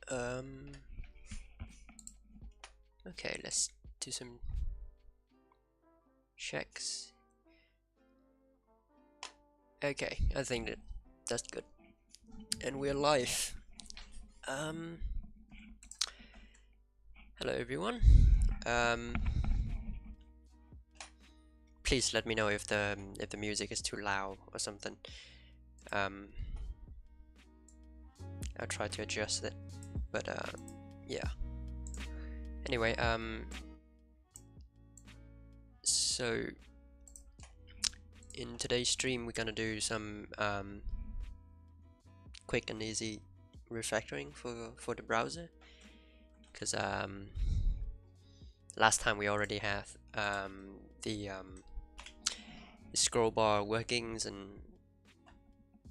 Um, okay, let's do some checks. Okay, I think that's good. And we're live. Um, Hello everyone. Um, please let me know if the music is too loud or something. Um, I'll try to adjust it. But yeah. Anyway, so in today's stream we're gonna do some quick and easy refactoring for the browser, because last time we already had the scroll bar workings, and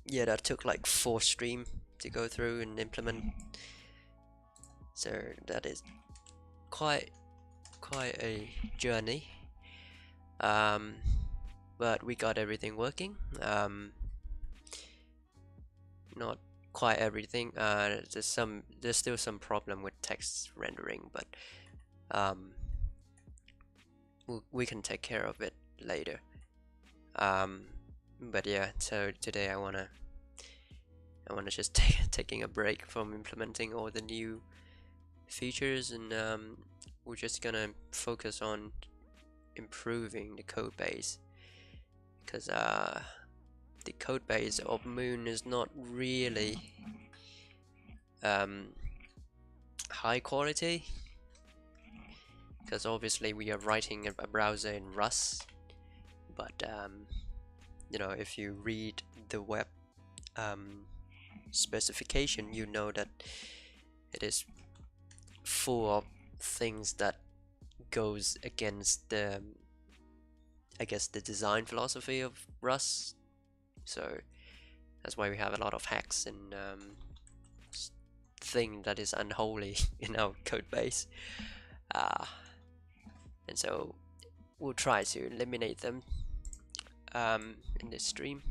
yeah, that took like 4 streams to go through and implement, so that is quite a journey, but we got everything working. Not quite everything. There's still some problem with text rendering, but we can take care of it later. But yeah, so today I wanna just taking a break from implementing all the new features, and we're just gonna focus on improving the code base, because the code base of Moon is not really high quality, because obviously we are writing a browser in Rust, but you know, if you read the web specification, you know that it is full of things that goes against the, I guess, the design philosophy of Rust. So that's why we have a lot of hacks and thing that is unholy in our code base, and so we'll try to eliminate them in this stream.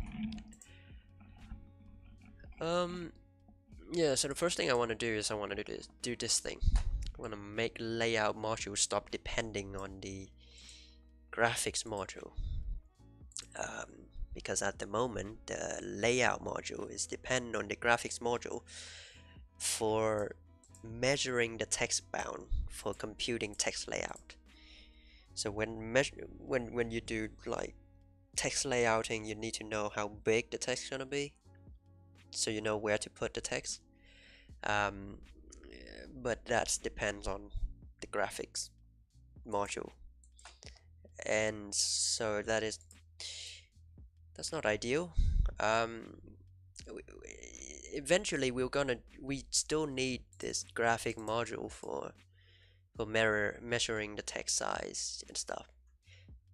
Yeah, so the first thing I want to do is I want to do this thing. I want to make layout module stop depending on the graphics module, because at the moment the layout module is dependent on the graphics module for measuring the text bound for computing text layout. So when you do like text layouting, you need to know how big the text is gonna be, so you know where to put the text. But that depends on the graphics module, and so that's not ideal. Eventually we still need this graphic module for measuring the text size and stuff,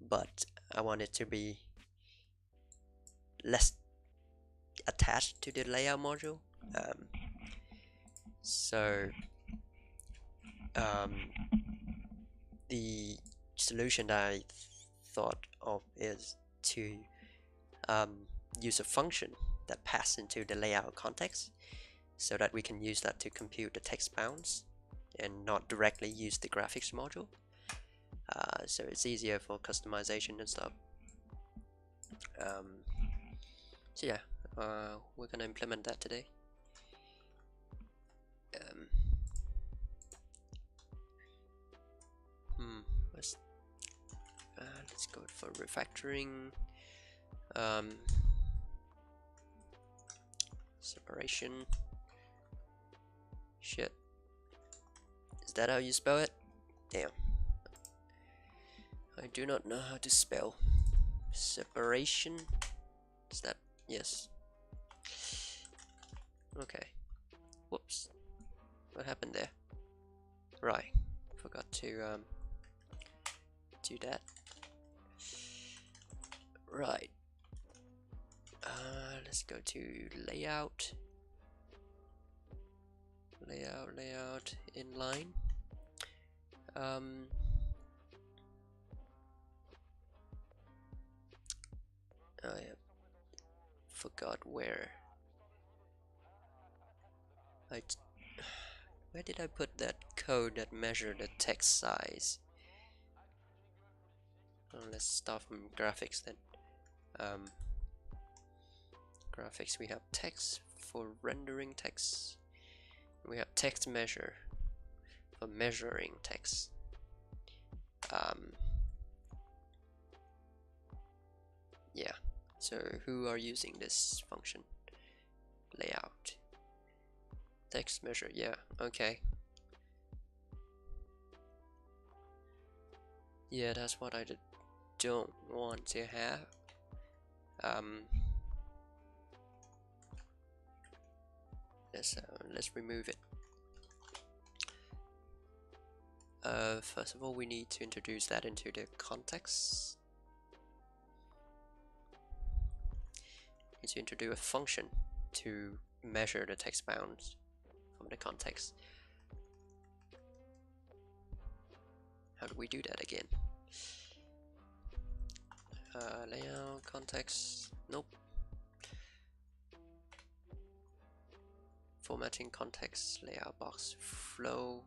but I want it to be less attached to the layout module. So the solution that I thought of is to use a function that passes into the layout context, so that we can use that to compute the text bounds and not directly use the graphics module. So it's easier for customization and stuff. So yeah, we're gonna implement that today. Let's go for refactoring. Separation. Shit. Is that how you spell it? Damn. I do not know how to spell separation. Is that? Yes. Okay. Whoops. What happened there? Right. Forgot to do that. Right. Let's go to layout. Layout inline. I forgot where Where did I put that code that measured the text size? Oh, let's start from graphics then. Graphics, we have text for rendering text. We have text measure for measuring text. Yeah, so who are using this function? Layout. Text measure, yeah, okay. Yeah, that's what I don't want to have. Let's remove it. First of all, we need to introduce that into the context. We need to introduce a function to measure the text bounds from the context. How do we do that again? Layout, context, nope. Formatting, context, layout box, flow.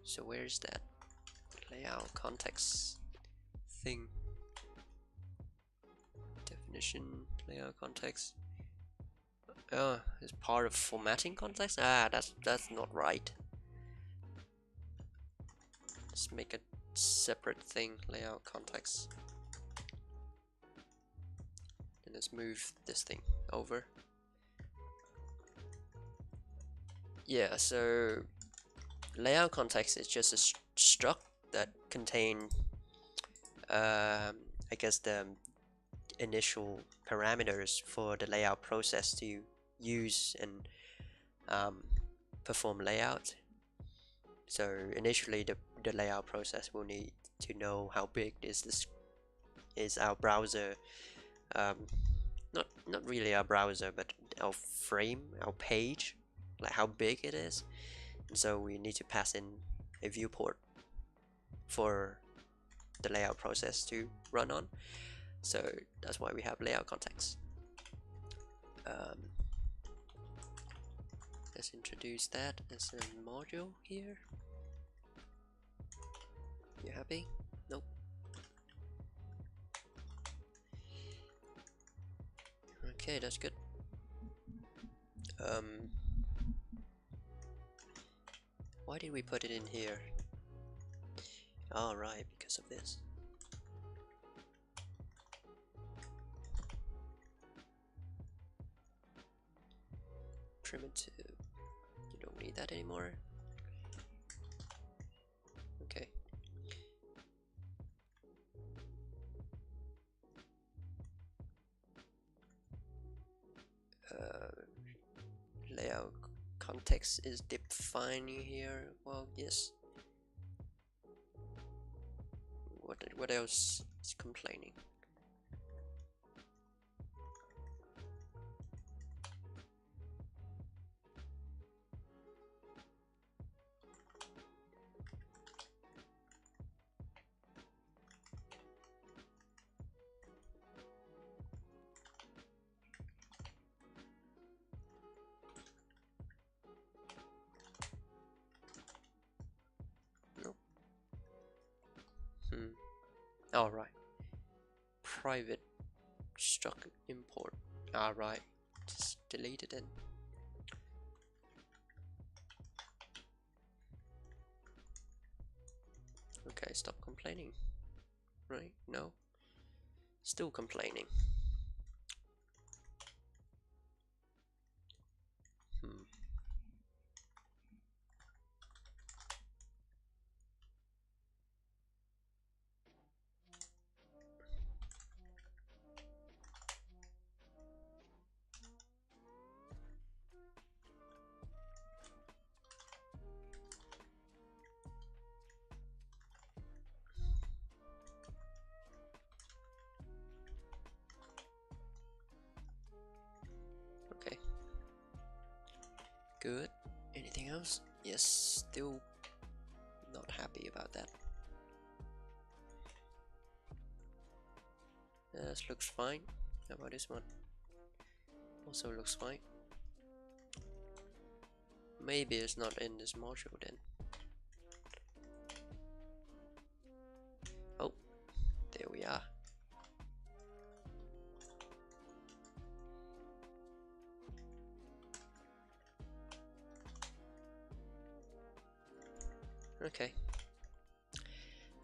So where is that layout context thing? Definition, layout context. Oh, it's part of formatting context? Ah, that's not right. Let's make a separate thing, layout context. And let's move this thing over. Yeah, so layout context is just a struct that contain I guess the initial parameters for the layout process to use and perform layout. So initially the layout process will need to know how big is our browser, not really our browser, but our frame, our page, like how big it is. And so we need to pass in a viewport for the layout process to run on. So that's why we have layout context. Let's introduce that as a module here. You happy? Nope. Okay, that's good. Why did we put it in here? Alright, because of this. Primitive. You don't need that anymore. Okay. Layout context is defined here. Well, yes. What else is complaining? Nope. Alright. Private struct import. Alright. Just delete it then. Okay, stop complaining. Right? No? Still complaining. Okay. Good. Anything else? Yes, still not happy about that. This looks fine. How about this one? Also looks fine. Maybe it's not in this module then. Oh, there we are. Okay.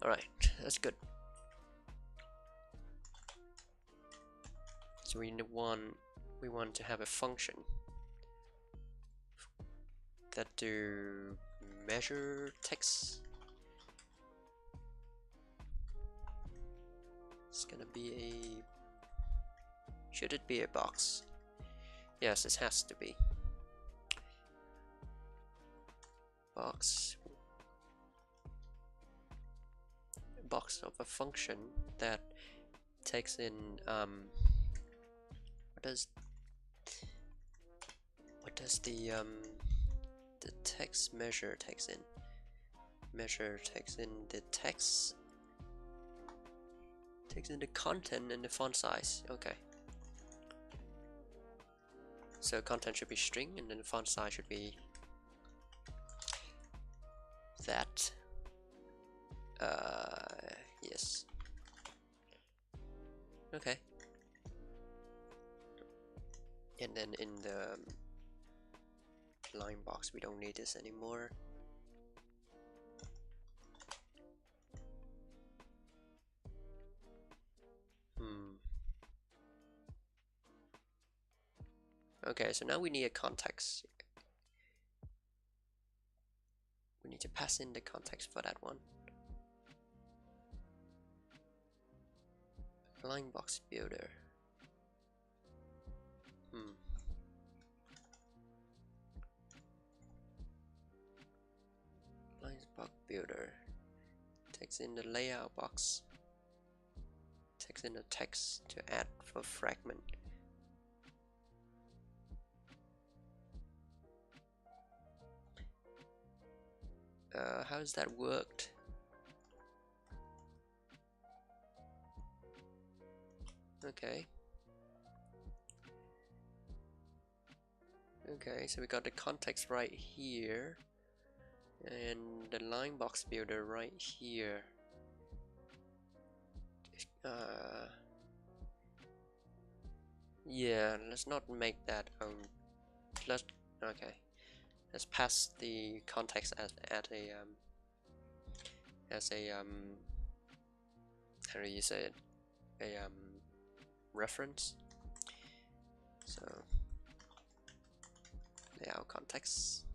Alright, that's good. So we want to have a function that do measure text. It's gonna be a... Should it be a box? Yes, it has to be. Box. A box of a function that takes in what does the text measure takes in? Measure takes in the text, takes in the content and the font size. Okay. So content should be string, and then the font size should be that. Yes. Okay. And then in the line box, we don't need this anymore. Okay, so now we need a context. We need to pass in the context for that one. Line box builder. Line box builder takes in the layout box. Takes in the text to add for fragment. How does that worked? Okay. Okay, so we got the context right here, and the line box builder right here. Yeah, let's not make that. Okay. Let's pass the context as how do you say it? A reference. So layout context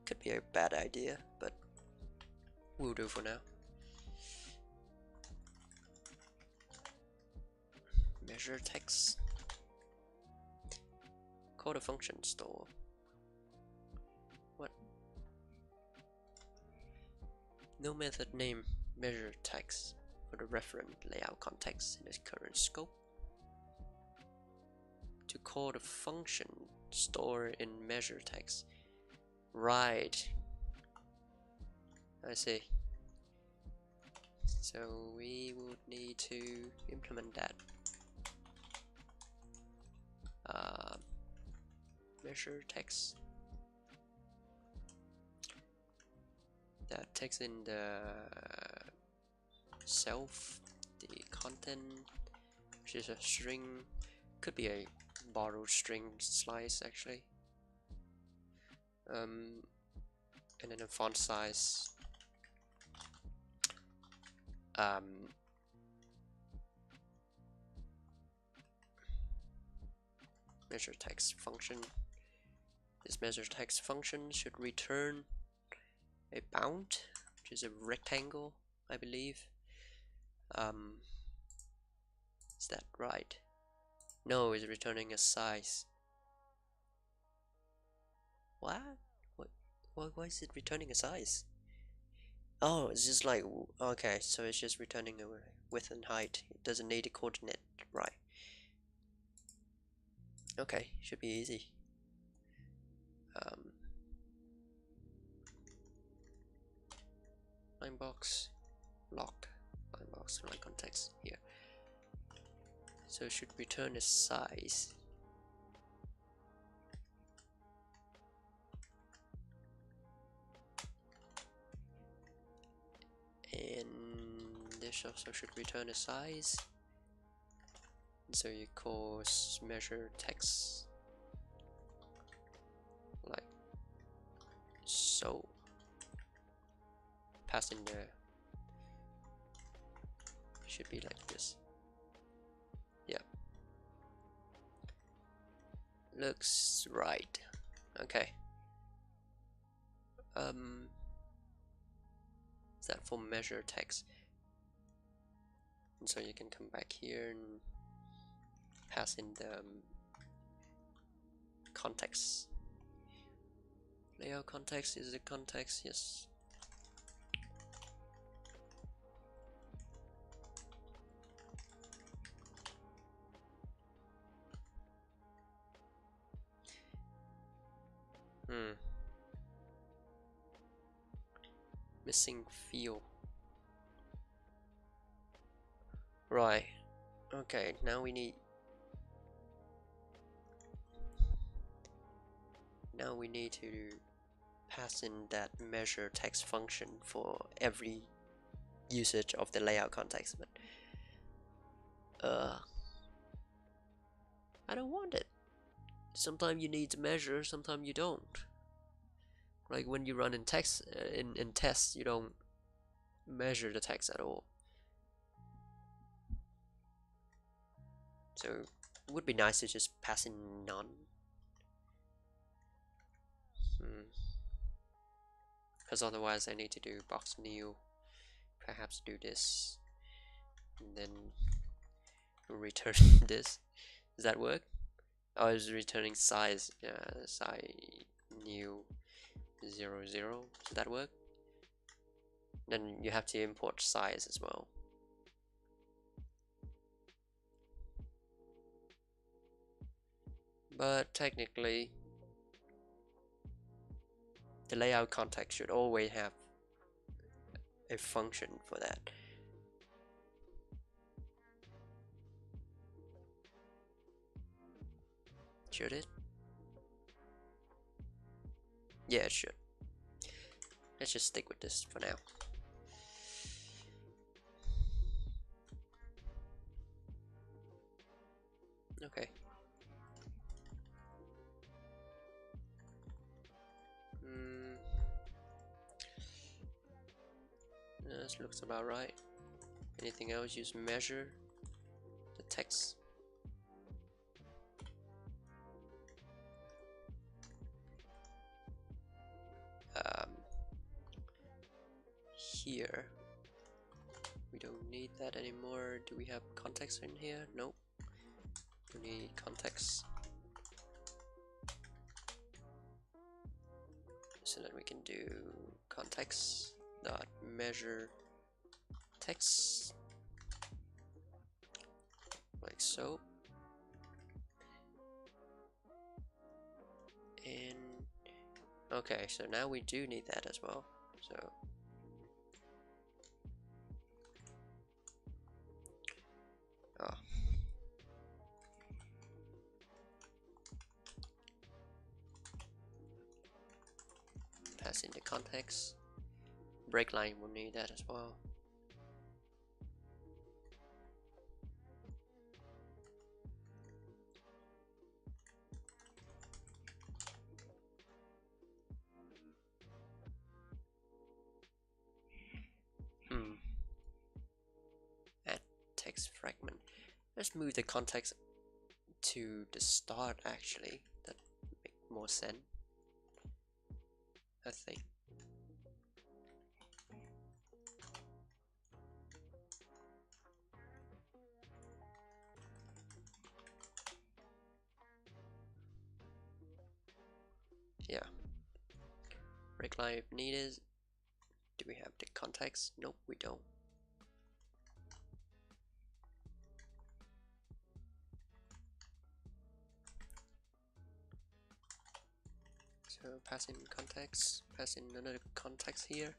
could be a bad idea, but we'll do for now. Measure text. Call the function store. What? No method name measure text for the reference layout context in its current scope. To call the function store in measure text. Right. I see. So we would need to implement that. Measure text that takes in the self, the content, which is a string, could be a borrowed string slice actually, and then a font size, measure text function. This measure text function should return a bound, which is a rectangle, I believe. Is that right? No, it's returning a size. What? Why is it returning a size? Oh, it's just like, okay, so it's just returning a width and height. It doesn't need a coordinate, right? Okay, should be easy. Line box, locked, line box, line context here. So it should return a size. also should return a size. So you call measure text like so. Pass in there. Should be like this. Yeah. Looks right. Okay. Is that for measure text? And so you can come back here and pass in the context. Layout context is the context, yes. Missing field. Right. Okay, now we need to pass in that measure text function for every usage of the layout context, but I don't want it. Sometimes you need to measure, sometimes you don't. Like when you run in text in tests, you don't measure the text at all. So it would be nice to just pass in none. Because otherwise I need to do box new, perhaps do this, and then return this. Does that work? Oh, it's returning size. Yeah, size new 00. Does that work? Then you have to import size as well. But technically, the layout context should always have a function for that. Should it? Yeah, it should. Let's just stick with this for now. Okay. This looks about right. Anything else? Use measure the text. Here we don't need that anymore. Do we have context in here? Nope. We need context so that we can do context dot measure text like so. And okay, so now we do need that as well. Pass in the context. Break line will need that as well. Add text fragment. Let's move the context to the start actually. That make more sense, I think. Yeah. Break line if needed. Do we have the context? Nope, we don't. So pass in context, pass in another context here.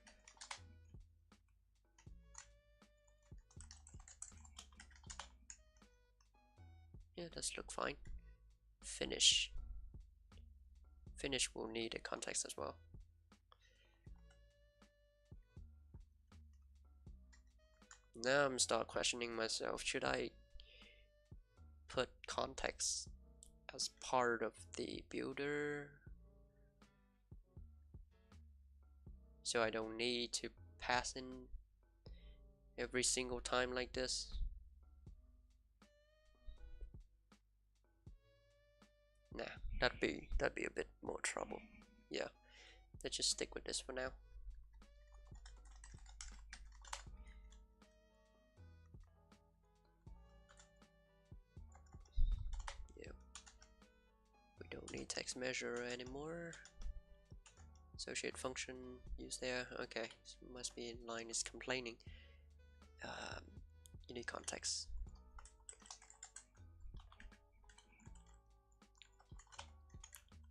Yeah, does look fine. Finish. Finish will need a context as well. Now I'm start questioning myself. Should I put context as part of the builder so I don't need to pass in every single time like this? Nah, that'd be a bit more trouble. Yeah, let's just stick with this for now. Yeah, we don't need text measure anymore. Associate function used there. Okay, so must be in line is complaining. You need context.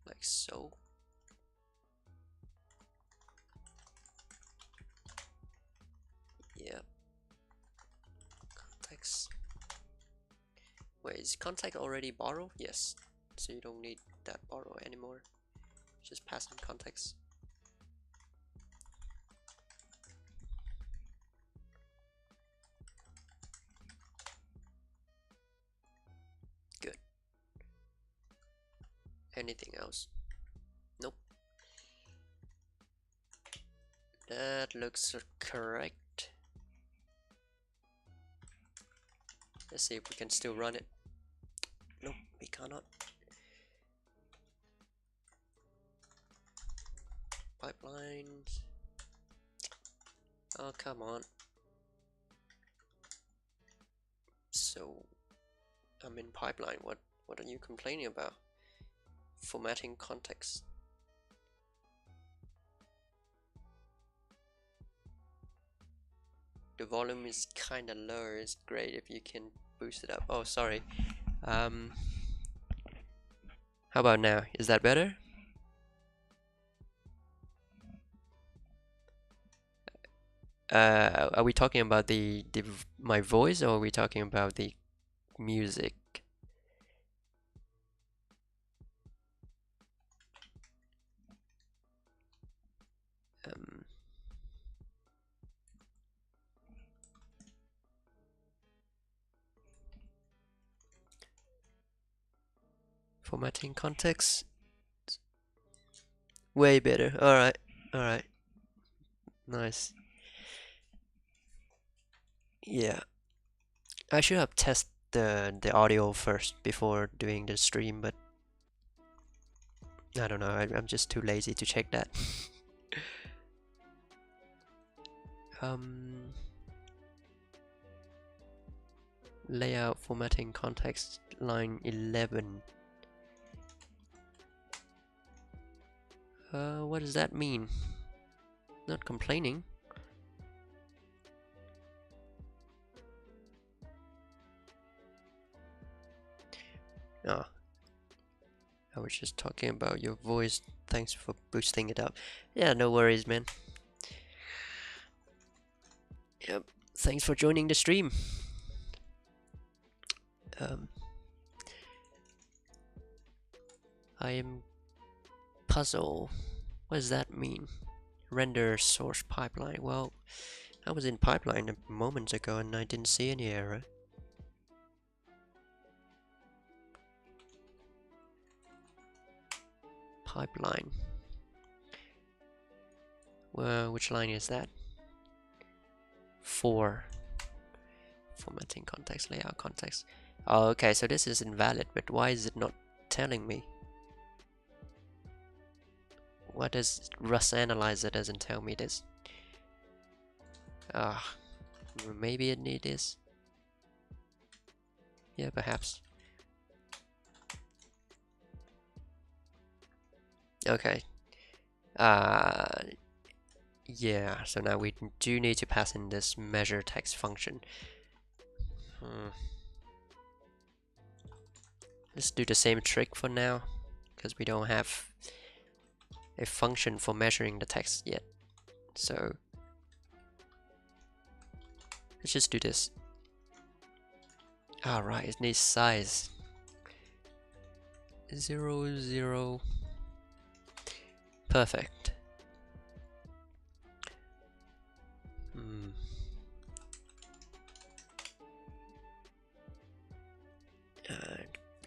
Like so. Yep. Context. Wait, is context already borrow? Yes. So you don't need that borrow anymore. Just pass in context. Good. Anything else? Nope. That looks correct. Let's see if we can still run it. Nope, we cannot. Pipelines. Oh, come on. So, I'm in pipeline. What are you complaining about? Formatting context. The volume is kinda low. It's great if you can boost it up. Oh, sorry. How about now? Is that better? Are we talking about my voice, or are we talking about the music? Formatting context. Way better. Alright. Alright. Nice. Yeah. I should have tested the audio first before doing the stream, but I don't know. I'm just too lazy to check that. Layout formatting context line 11. What does that mean? Not complaining. Oh, I was just talking about your voice. Thanks for boosting it up. Yeah, no worries, man. Yep. Thanks for joining the stream. I am puzzled. What does that mean? Render source pipeline. Well, I was in pipeline a moment ago and I didn't see any error. Pipeline. Well, which line is that? 4. Formatting context, layout context. Oh, okay, so this is invalid, but why is it not telling me? What does Rust Analyzer doesn't tell me this? Ah, maybe it needs this. Yeah, perhaps. Okay. Yeah, so now we do need to pass in this measure text function. Let's do the same trick for now, because we don't have a function for measuring the text yet. So let's just do this. Alright, it needs size. 0, 0. Perfect.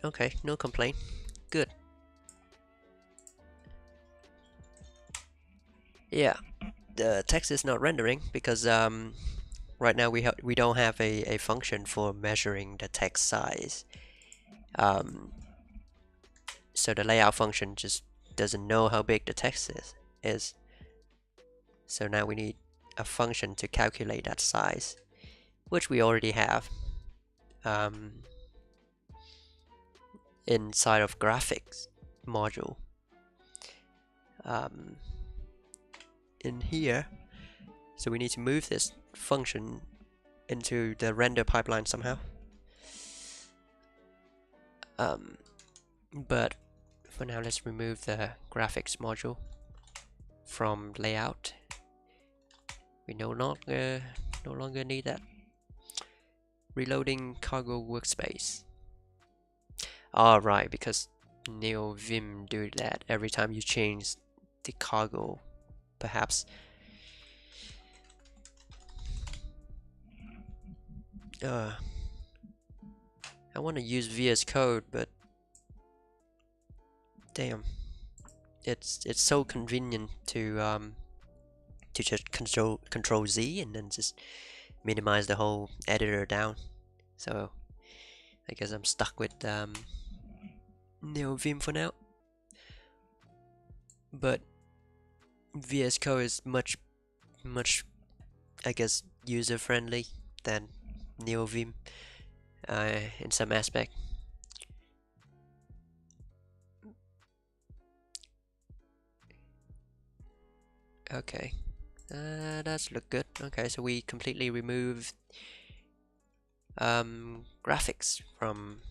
Okay, no complaint. Good. Yeah, the text is not rendering because right now we don't have a function for measuring the text size. So the layout function just doesn't know how big the text is. So now we need a function to calculate that size, which we already have inside of graphics module. In here, so we need to move this function into the render pipeline somehow. But for now, let's remove the graphics module from layout. We no longer need that. Reloading cargo workspace. Alright, because NeoVim do that every time you change the cargo, perhaps. I want to use VS Code, but damn, it's so convenient to just control Z and then just minimize the whole editor down. So I guess I'm stuck with NeoVim for now. But VS Code is much, I guess, user-friendly than NeoVim in some aspect. Okay, that's look good. Okay, so we completely removed graphics from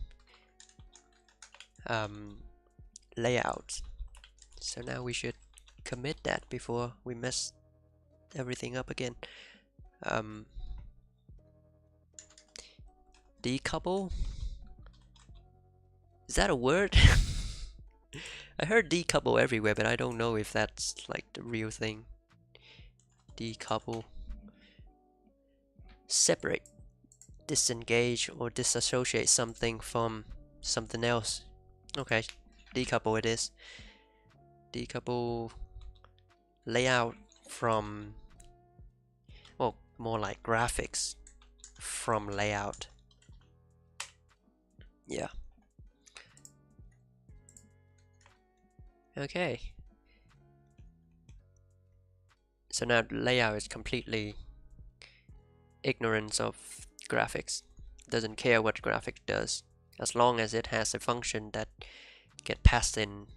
layout. So now we should commit that before we mess everything up again. Decouple? Is that a word? I heard decouple everywhere, but I don't know if that's like the real thing. Decouple. Separate. Disengage or disassociate something from something else. Okay, decouple it is. Decouple layout from, well, more like graphics from layout. Yeah. Okay. So now the layout is completely ignorant of graphics. Doesn't care what graphic does, as long as it has a function that get passed in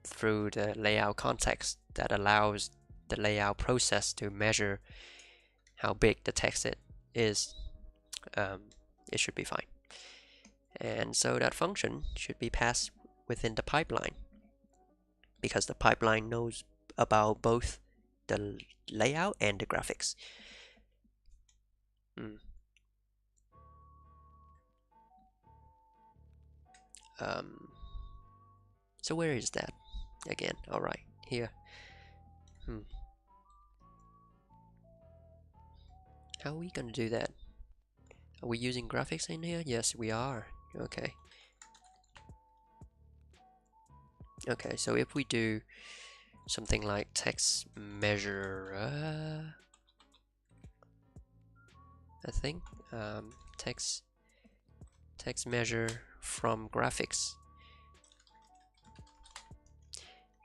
through the layout context that allows the layout process to measure how big the text is. It should be fine. And so that function should be passed within the pipeline, because the pipeline knows about both the layout and the graphics. So where is that again? Alright, here. How are we gonna do that? Are we using graphics in here? Yes, we are. Okay. Okay, so if we do something like text measure, I think text measure from graphics,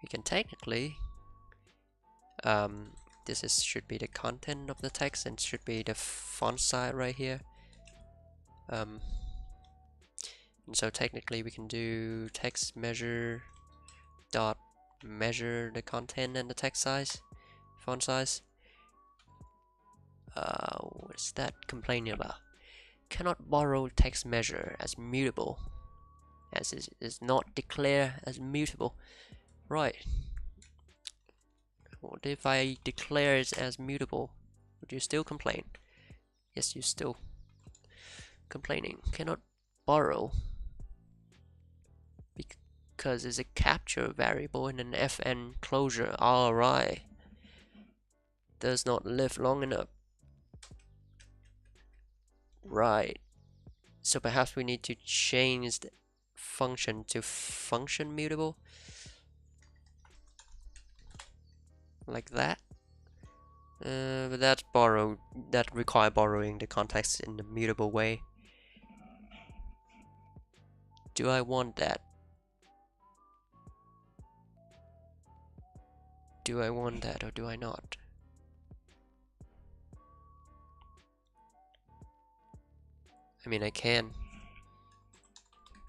we can technically this should be the content of the text and should be the font size right here. And so technically we can do text measure dot measure the content and the text size, font size. What's that complaining about? Cannot borrow text measure as mutable, as it is not declared as mutable. Right. What if I declare it as mutable? Would you still complain? Yes, you still complaining. Cannot borrow because it's a capture variable in an fn closure. Alright. Does not live long enough. Right. So perhaps we need to change the function to function mutable, like that. But that require borrowing the context in a mutable way. Do I want that? Do I want that or do I not? I mean, I can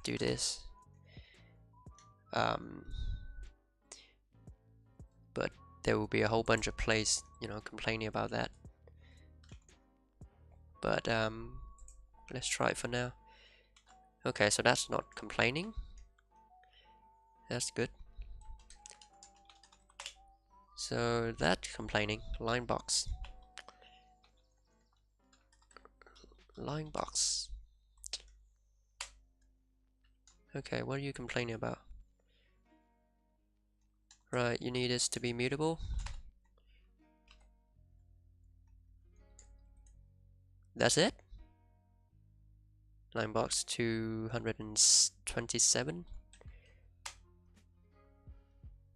do this. But there will be a whole bunch of plays, complaining about that. But let's try it for now. Okay, so that's not complaining. That's good. So that complaining, line box. Line box. Okay, what are you complaining about? Right, you need this to be mutable. That's it? Line box 227.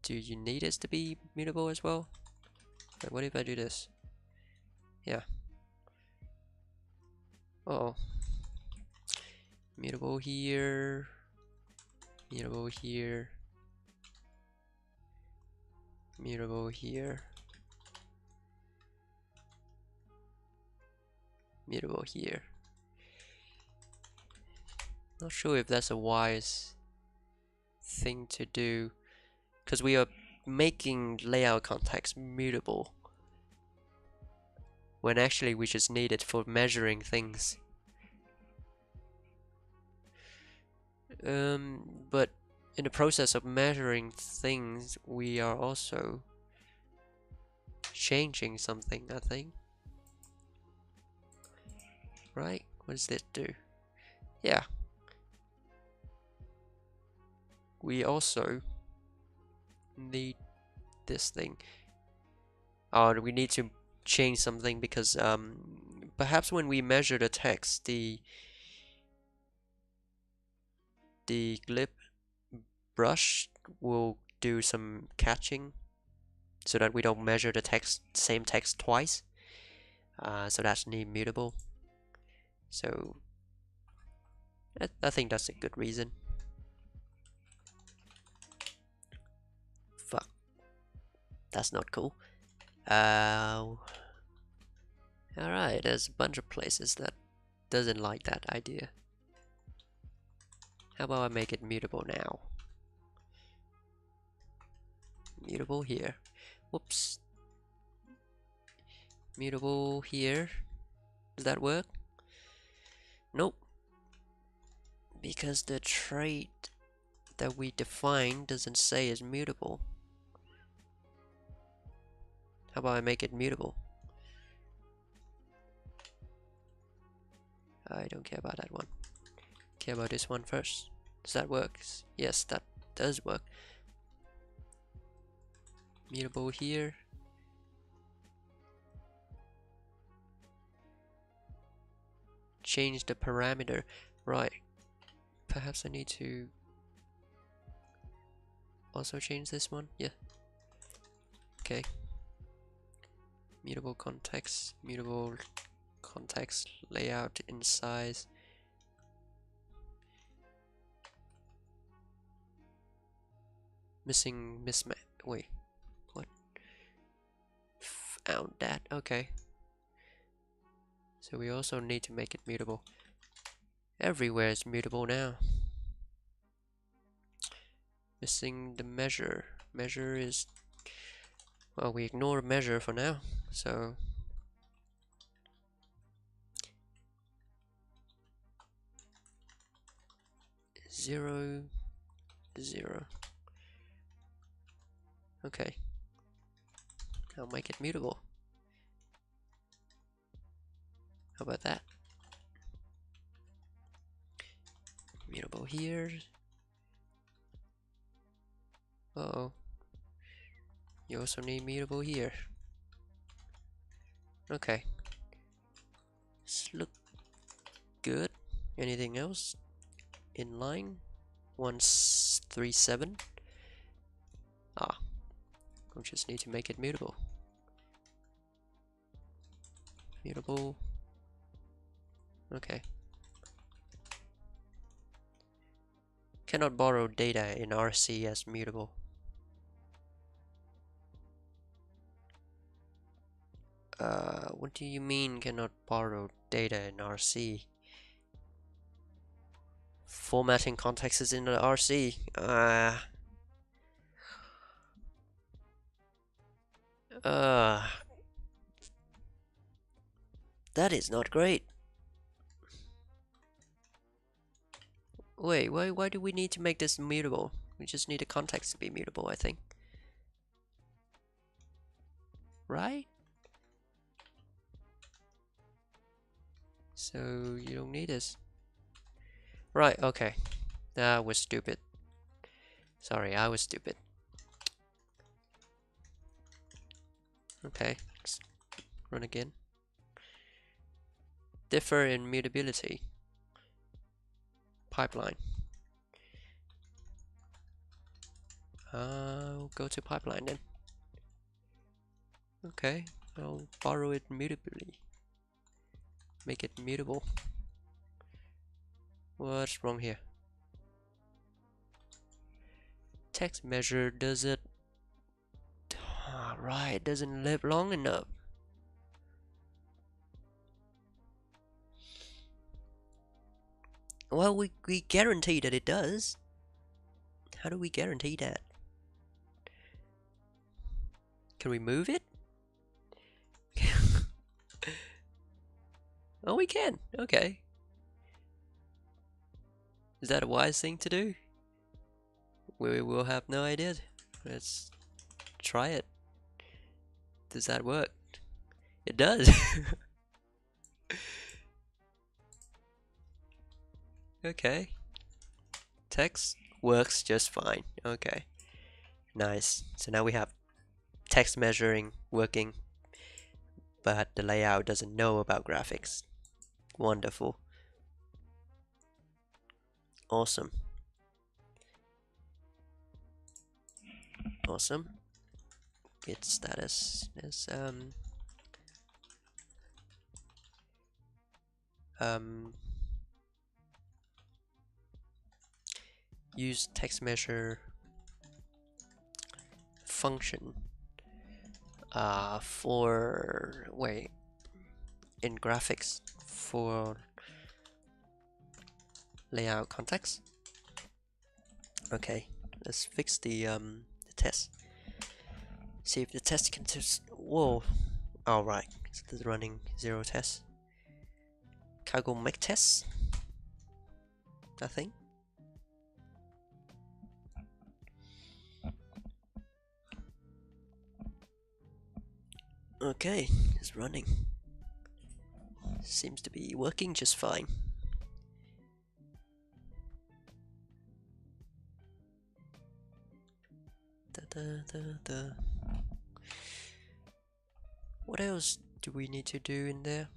Do you need this to be mutable as well? Wait, what if I do this? Yeah. Uh oh. Mutable here. Mutable here. Mutable here. Mutable here. Not sure if that's a wise thing to do, because we are making layout context mutable when actually we just need it for measuring things. But in the process of measuring things, we are also changing something, I think. Right? What does this do? Yeah. We also need this thing. Oh, we need to change something because perhaps when we measure the text, the glib brush will do some catching so that we don't measure the same text twice. So that's mutable. So I think that's a good reason. Fuck. That's not cool. Alright, there's a bunch of places that doesn't like that idea. How about I make it mutable now? Mutable here. Whoops. Mutable here. Does that work? Nope. Because the trait that we define doesn't say is mutable. How about I make it mutable? I don't care about that one. Care about this one first. Does that work? Yes, that does work. Mutable here. Change the parameter. Right. Perhaps I need to also change this one. Yeah. Okay. Mutable context layout in size. Missing mismatch. Wait, what? Found that. Okay. So we also need to make it mutable. Everywhere is mutable now. Missing the measure. Measure is, well, we ignore measure for now. So zero, zero. Okay. I'll make it mutable. How about that? Mutable here. Uh-oh. You also need mutable here. Okay. This look good. Anything else? Inline 137. We just need to make it mutable. Mutable. Okay. Cannot borrow data in RC as mutable. What do you mean cannot borrow data in RC? Formatting context is in the RC. That is not great. Wait, why do we need to make this mutable? We just need the context to be mutable, I think. Right? So you don't need this. Right, okay. That was stupid. Sorry, I was stupid. Okay, let's run again. Differ in mutability. Pipeline. I'll go to pipeline then. Okay, I'll borrow it mutably. Make it mutable. What's wrong here? Text measure does it. Right, doesn't live long enough. Well, we guarantee that it does. How do we guarantee that? Can we move it? Oh, we can. Okay. Is that a wise thing to do? We will have no idea. Let's try it. Does that work? It does. Okay. Text works just fine. Okay. Nice. So now we have text measuring working, but the layout doesn't know about graphics. Wonderful. Awesome. Awesome. Git status is use text measure function for in graphics for layout context. Okay, let's fix the test. See if the test can test. Whoa! All right, so it's running 0 tests. Cargo make tests. I think. Okay, it's running. Seems to be working just fine. What else do we need to do in there?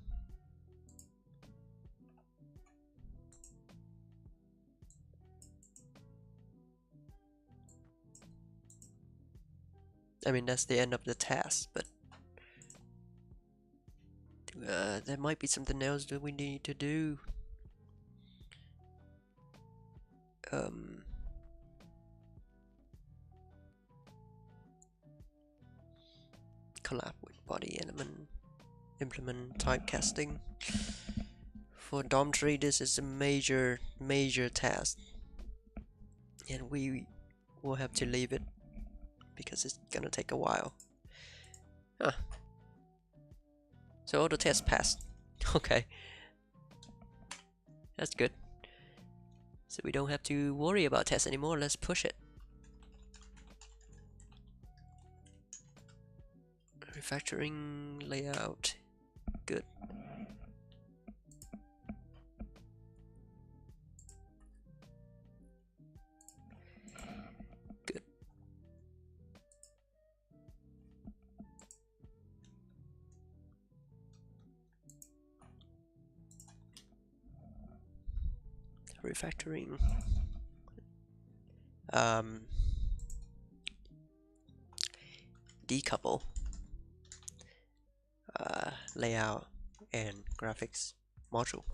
I mean, that's the end of the task, but there might be something else that we need to do. Collab with body element, implement typecasting. For DOM tree, this is a major task, and we will have to leave it because it's gonna take a while. So all the tests passed. Okay, that's good. So we don't have to worry about tests anymore. Let's push it. Refactoring layout. Good. Good. refactoring. Decouple layout and graphics module.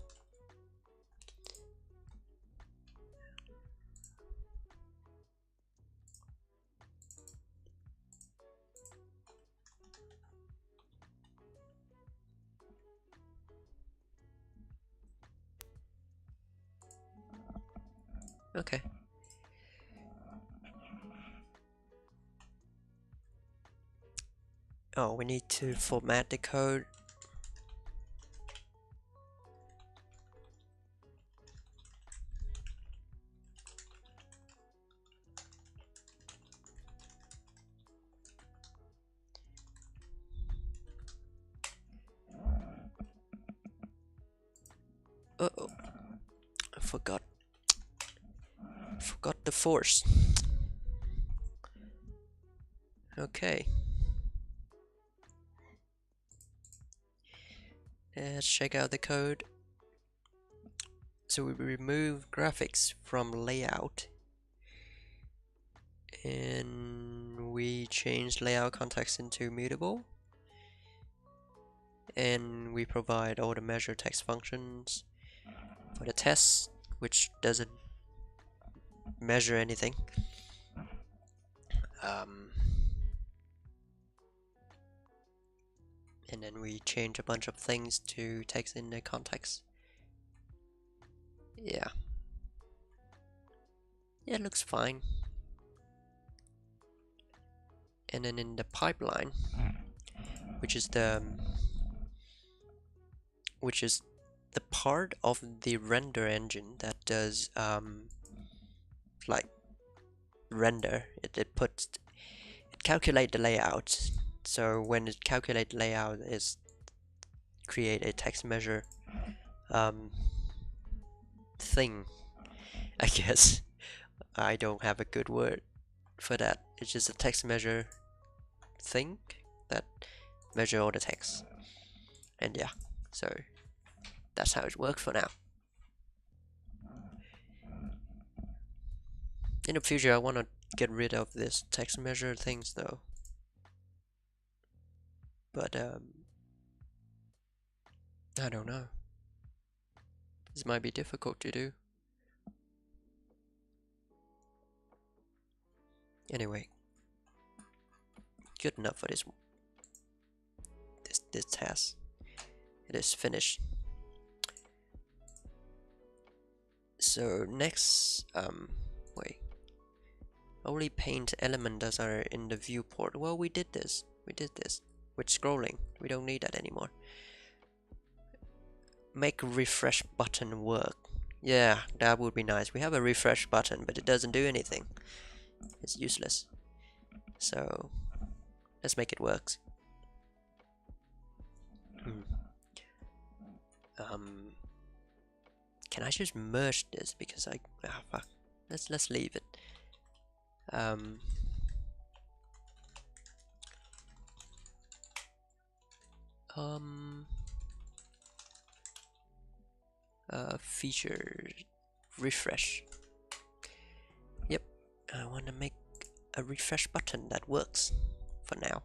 Okay. Oh, we need to format the code. Uh-oh. I forgot the force. Okay. Let's check out the code. So we remove graphics from layout, and we change layout context into mutable, and we provide all the measure text functions for the test, which doesn't measure anything. And then we change a bunch of things to text in the context. Yeah, it looks fine. And then in the pipeline, which is the part of the render engine that does like render, it calculate the layout. So when it calculate the layout, is create a text measure thing, I guess. I don't have a good word for that. It's just a text measure thing that measure all the text. And yeah, so that's how it works for now. In the future, I want to get rid of this text measure things though. But I don't know. This might be difficult to do. Anyway, good enough for this task. It is finished. So next, wait. Only paint element that are in the viewport. Well, we did this with scrolling. We don't need that anymore. Make refresh button work. Yeah, that would be nice. We have a refresh button, but it doesn't do anything. It's useless. So let's make it work. Can I just merge this? Because fuck. Let's leave it. Feature refresh. Yep, I want to make a refresh button that works for now,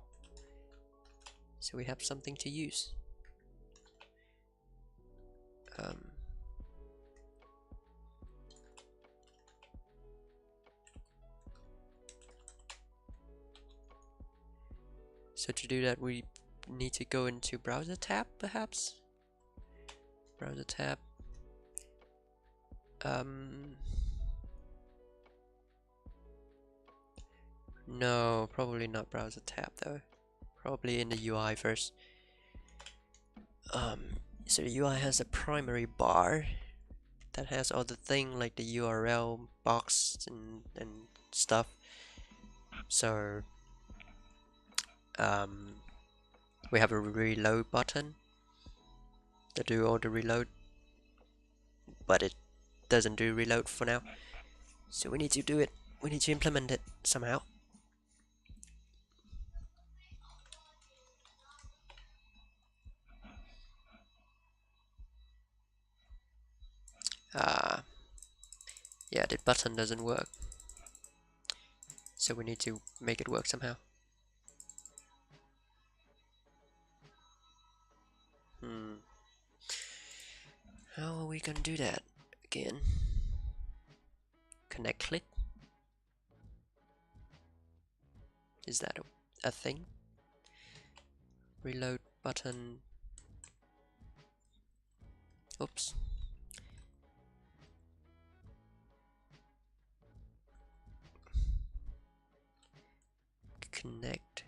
so we have something to use. So to do that, we need to go into browser tab, perhaps. Browser tab. No, probably not browser tab though. Probably in the UI first. So the UI has a primary bar that has all the thing like the URL box and stuff. So we have a reload button to do all the reload, but it doesn't do reload for now. So we need to do it. We need to implement it somehow. Yeah, the button doesn't work. So we need to make it work somehow. How are we gonna do that again? Connect click? Is that a thing? Reload button. Oops. Connect.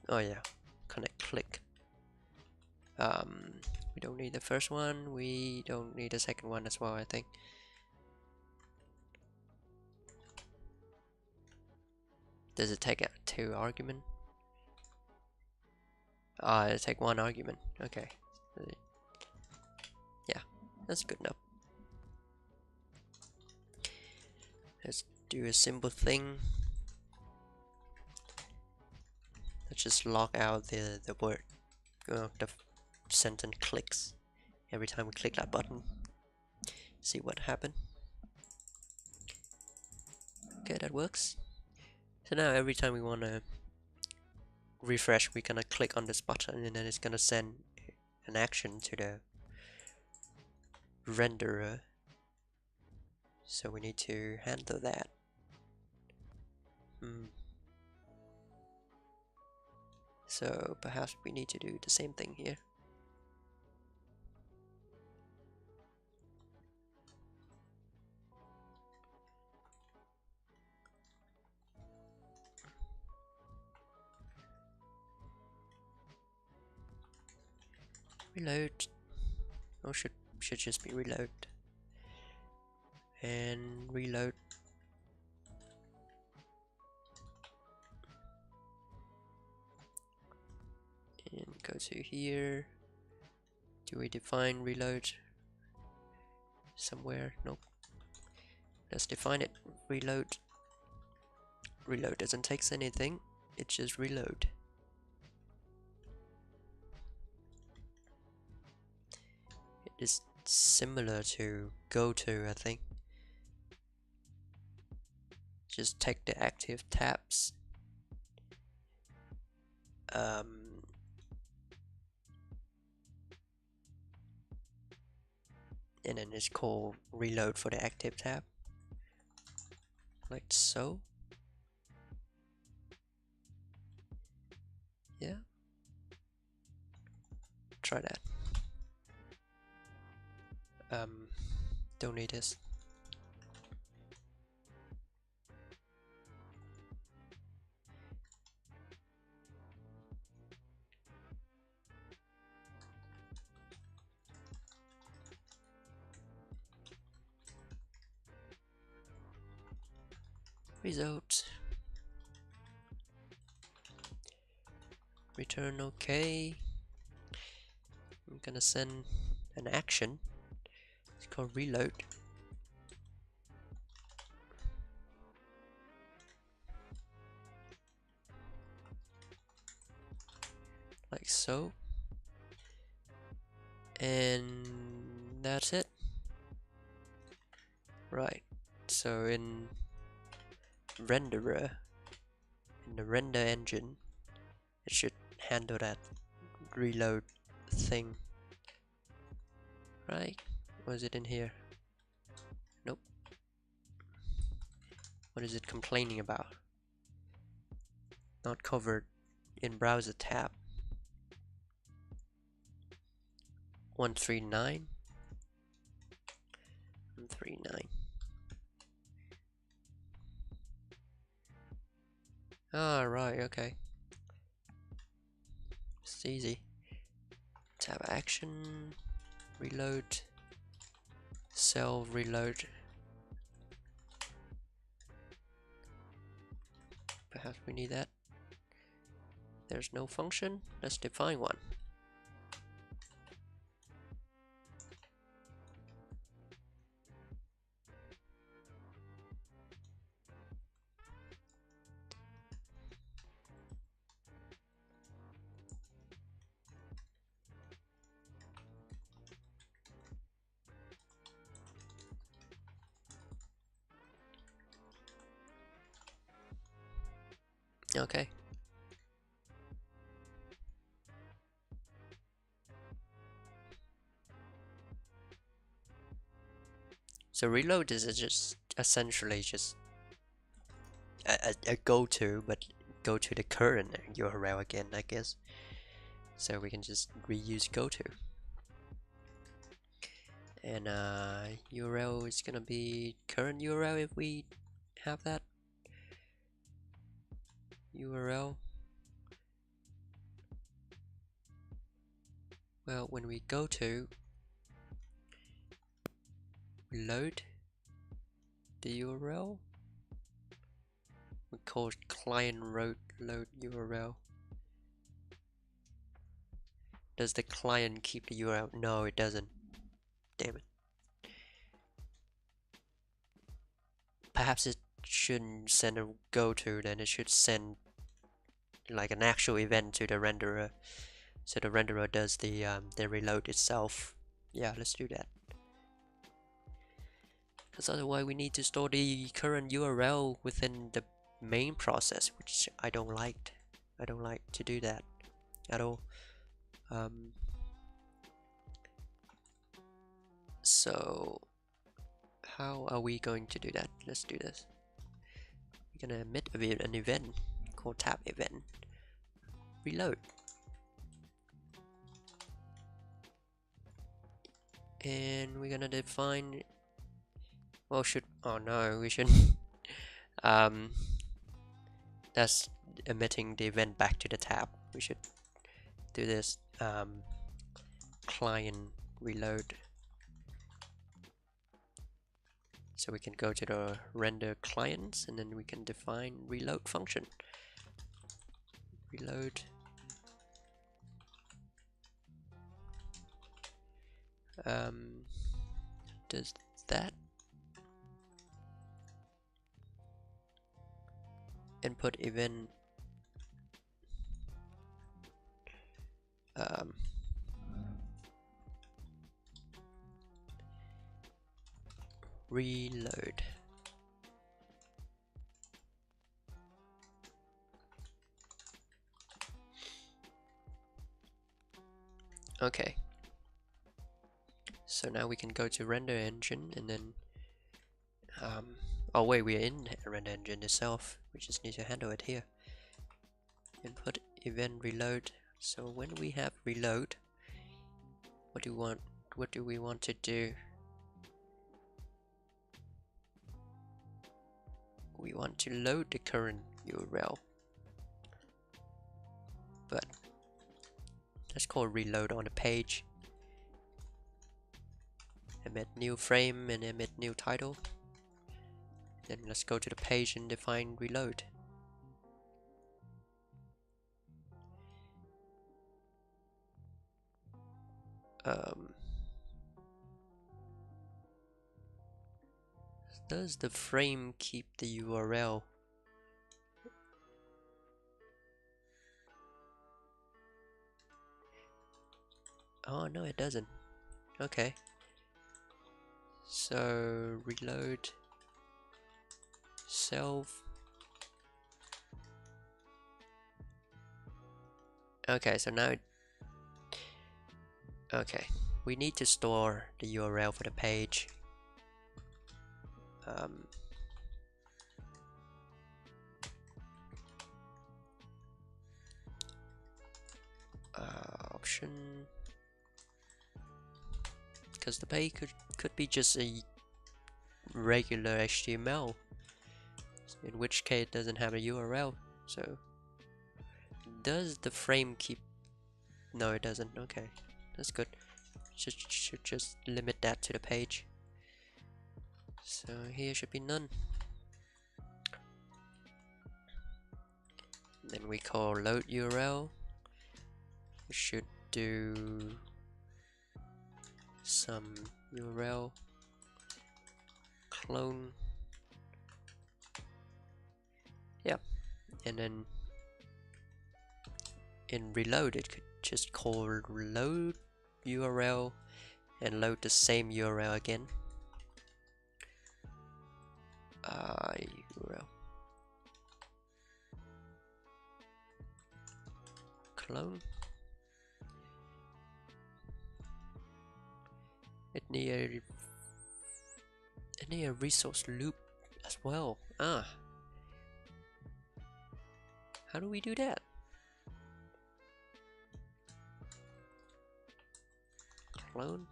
Oh yeah, connect click. We don't need the first one, we don't need the second one as well, I think. Does it take 2 argument? It take 1 argument. Okay. Yeah, that's good enough. Let's do a simple thing. Let's just log out the word, the sentence clicks every time we click that button. See what happened. Okay, that works. So now every time we want to refresh, we're gonna click on this button, and then it's gonna send an action to the renderer. So we need to handle that. So perhaps we need to do the same thing here. Reload. Or should just be reload. And reload. And go to here. Do we define reload somewhere? Nope. Let's define it. Reload. Reload doesn't take anything. It just reload. It is similar to go to, I think. Just take the active tabs. And then it's called reload for the active tab, like so. Yeah, try that. Don't need this. Result. Return OK. I'm gonna send an action. It's called reload. Like so. And that's it. Right. So in renderer, in the render engine, it should handle that reload thing. Right? Or is it in here? Nope. What is it complaining about? Not covered in browser tab. 139. 139. Ah, right, okay. It's easy. Tab action, reload, cell reload. Perhaps we need that. There's no function. Let's define one. Okay. So reload is just essentially just a go-to, but go to the current URL again, I guess. So we can just reuse go-to. And URL is gonna be current URL if we have that URL. Well, when we go to load the URL, we call it client load URL. Does the client keep the URL? No, it doesn't. Damn it. Perhaps it shouldn't send a go to, then it should send like an actual event to the renderer, so the renderer does the reload itself. Yeah, let's do that. Because otherwise we need to store the current URL within the main process, which I don't like. I don't like to do that at all. So how are we going to do that? Let's do this. We're gonna emit an event called tab event reload, and we're gonna define. Well, oh no, we should. That's emitting the event back to the tab. We should do this client reload. So we can go to the render clients, and then we can define reload function. Reload does that input event reload. Okay, so now we can go to render engine, and then oh wait, we're in render engine itself. We just need to handle it here. Input event reload. So when we have reload, what do we want to do? We want to load the current URL, but let's call reload on the page. Emit new frame and emit new title. Then let's go to the page and define reload. Does the frame keep the URL? Oh no, it doesn't. Okay. So reload self. Okay, so now okay, we need to store the URL for the page. Option, because the page could be just a regular HTML, in which case it doesn't have a URL. So does the frame keep? No, it doesn't. Okay, that's good. Should just limit that to the page. So here should be none. Then we call load URL. We should do some URL clone. Yeah, and then in reload it could just call load URL and load the same URL again. URL. clone. It need a resource loop as well. Ah, how do we do that? Clone.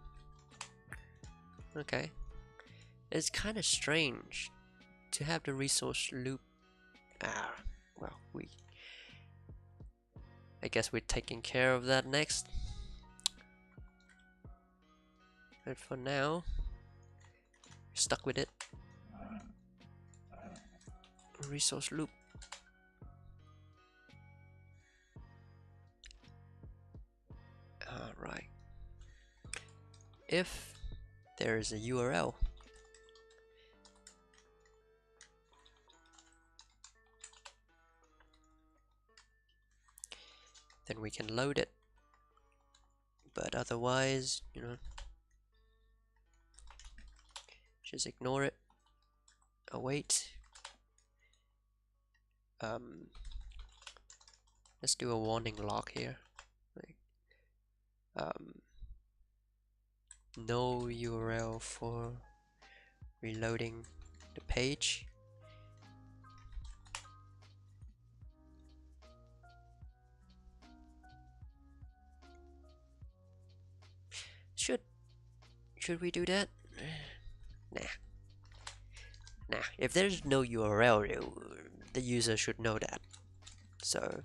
Okay, it's kind of strange to have the resource loop. Ah, well, I guess we're taking care of that next. But for now, stuck with it. Resource loop. Alright. If there is a URL, then we can load it. But otherwise, you know, just ignore it. Await. Let's do a warning log here. No URL for reloading the page. Should we do that? Nah. If there's no URL, the user should know that. So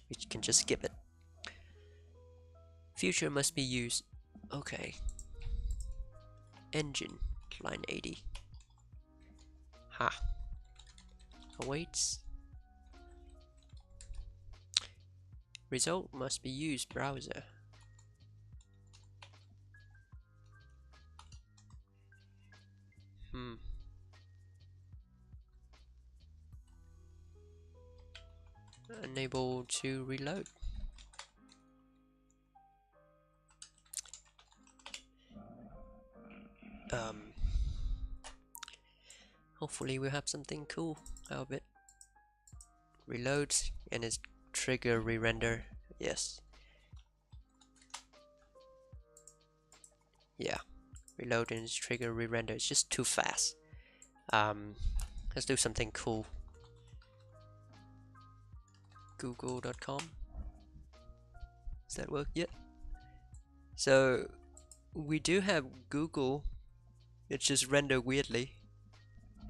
we can just skip it. Future must be used. Okay. Engine, line 80. Ha. Awaits. Result must be used browser. Unable to reload. Hopefully we'll have something cool out of it. Reloads and it's trigger re-render. Yes. Yeah. Reload and it's trigger re-render. It's just too fast. Let's do something cool. Google.com. Does that work yet? So we do have Google. It's just rendered weirdly,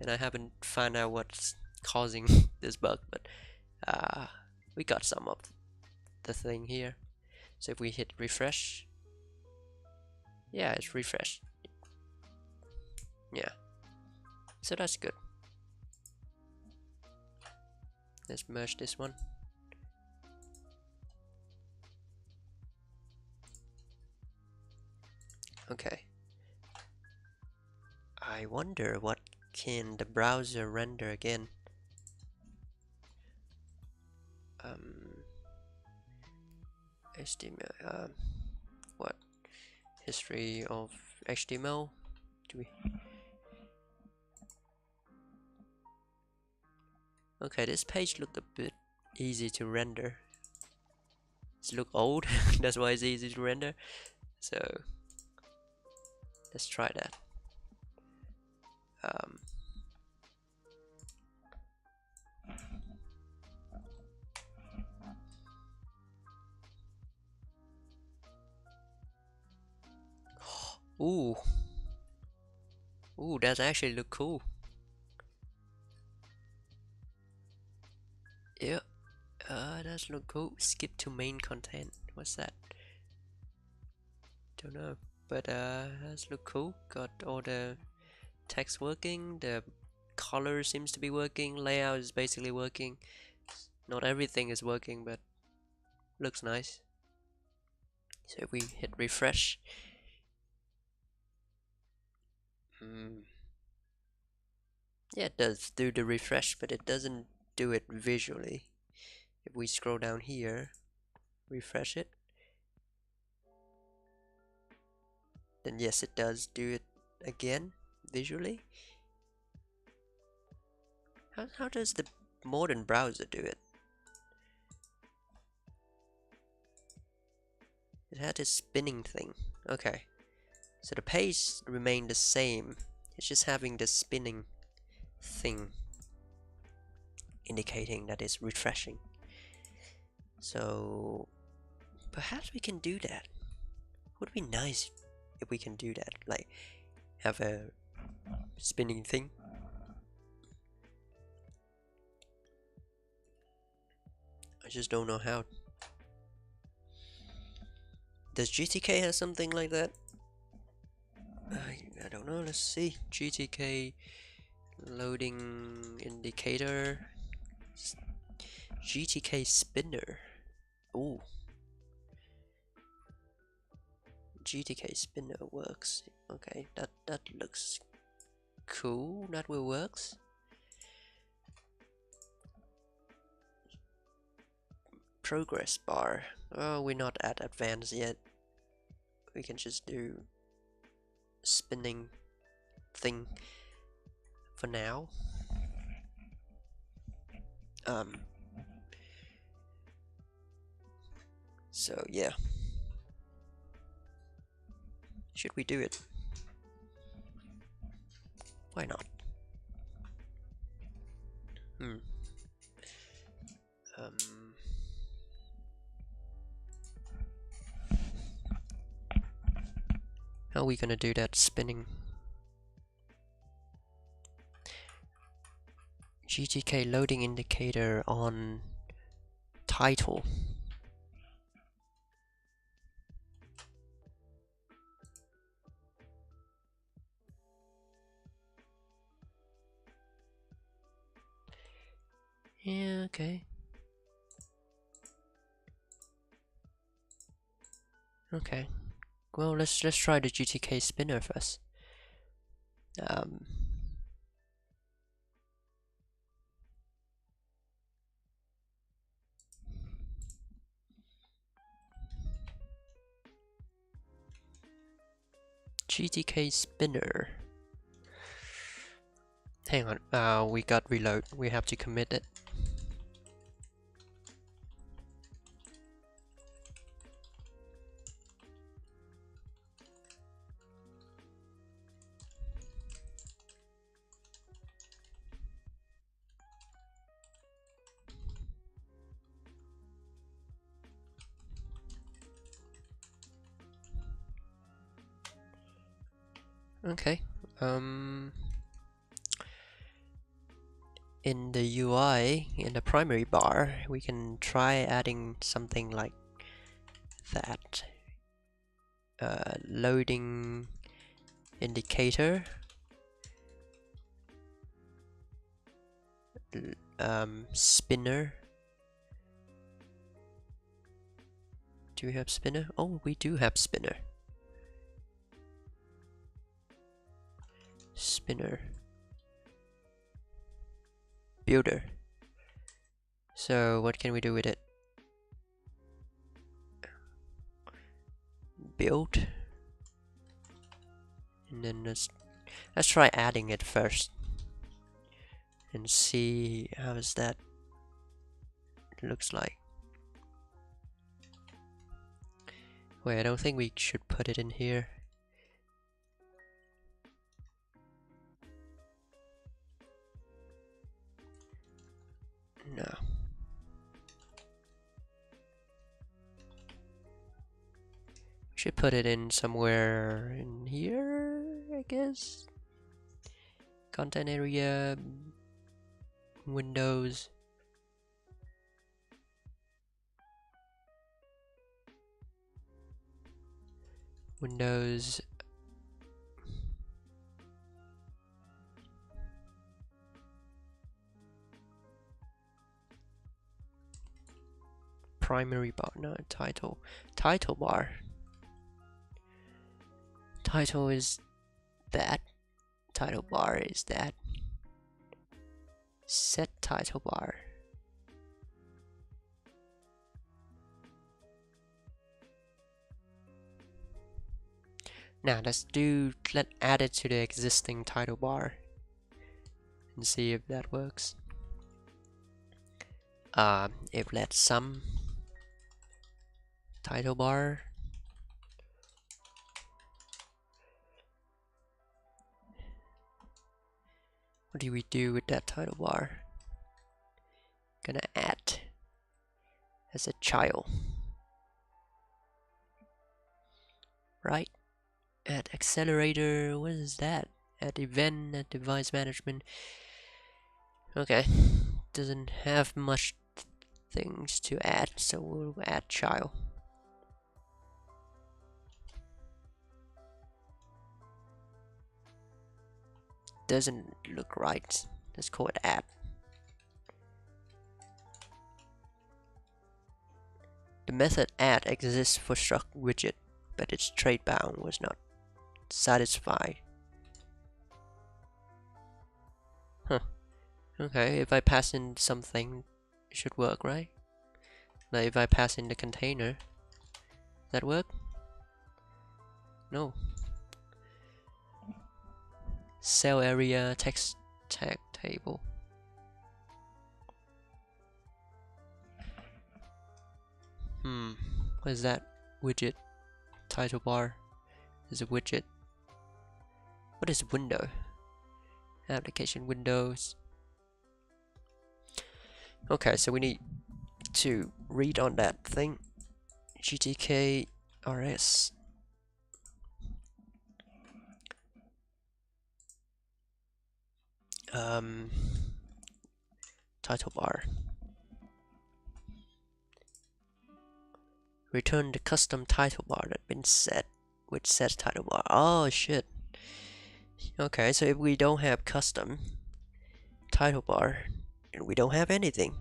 and I haven't found out what's causing this bug, but we got some of the thing here. So if we hit refresh, yeah, it's refreshed. Yeah, so that's good. Let's merge this one. Okay. I wonder what can the browser render again. HTML. What? History of HTML. Do we? Okay, this page looked a bit easy to render. It's look old. That's why it's easy to render. So let's try that. Ooh, that actually look cool. Yeah, does look cool. Skip to main content. What's that? Don't know, but does look cool. Got all the text working. The color seems to be working. Layout is basically working. Not everything is working, but looks nice. So if we hit refresh, yeah, it does do the refresh, but it doesn't do it visually. If we scroll down here, refresh it, then yes, it does do it again visually. How does the modern browser do it? It had this spinning thing. Okay. So the page remained the same. It's just having this spinning thing indicating that it's refreshing. So perhaps we can do that. Would be nice if we can do that. Like have a spinning thing. I just don't know how. Does GTK have something like that? I don't know. Let's see. GTK loading indicator. GTK spinner. Ooh. GTK spinner works. Okay, that looks cool. That will works. Progress bar. Oh, we're not at advanced yet. We can just do spinning thing for now. So yeah. Should we do it? Why not? How are we gonna do that spinning? GTK loading indicator on title. Yeah, okay. Okay. Well, let's try the GTK spinner first. GTK spinner. Hang on, we got reload. We have to commit it. Okay. In the UI, in the primary bar, we can try adding something like that. Loading indicator. Spinner. Do we have spinner? Oh, we do have spinner. Spinner. Builder. So what can we do with it? Build. And then let's try adding it first. And see how is that looks like. Wait, I don't think we should put it in here. No. Should put it in somewhere in here, I guess. Content area, Windows. Windows. Primary bar, no, title. Title bar. Title is that. Title bar is that. Set title bar. Now let's add it to the existing title bar and see if that works. If let sum title bar What do we do with that title bar? Gonna add as a child, right? Add accelerator, what is that? Add event, add device management. Okay, doesn't have much things to add, so we'll add child. Doesn't look right. Let's call it add. The method add exists for struct widget, but its trait bound was not satisfied. Huh. Okay, if I pass in something, it should work, right? Like if I pass in the container, does that work? No. Cell area text tag table. What is that? Widget. Title bar is a widget. What is window? Application windows. Okay, so we need to read on that thing. GTK RS. Title bar. Return the custom title bar that's been set with set title bar. Oh shit. Okay, so if we don't have custom title bar and we don't have anything,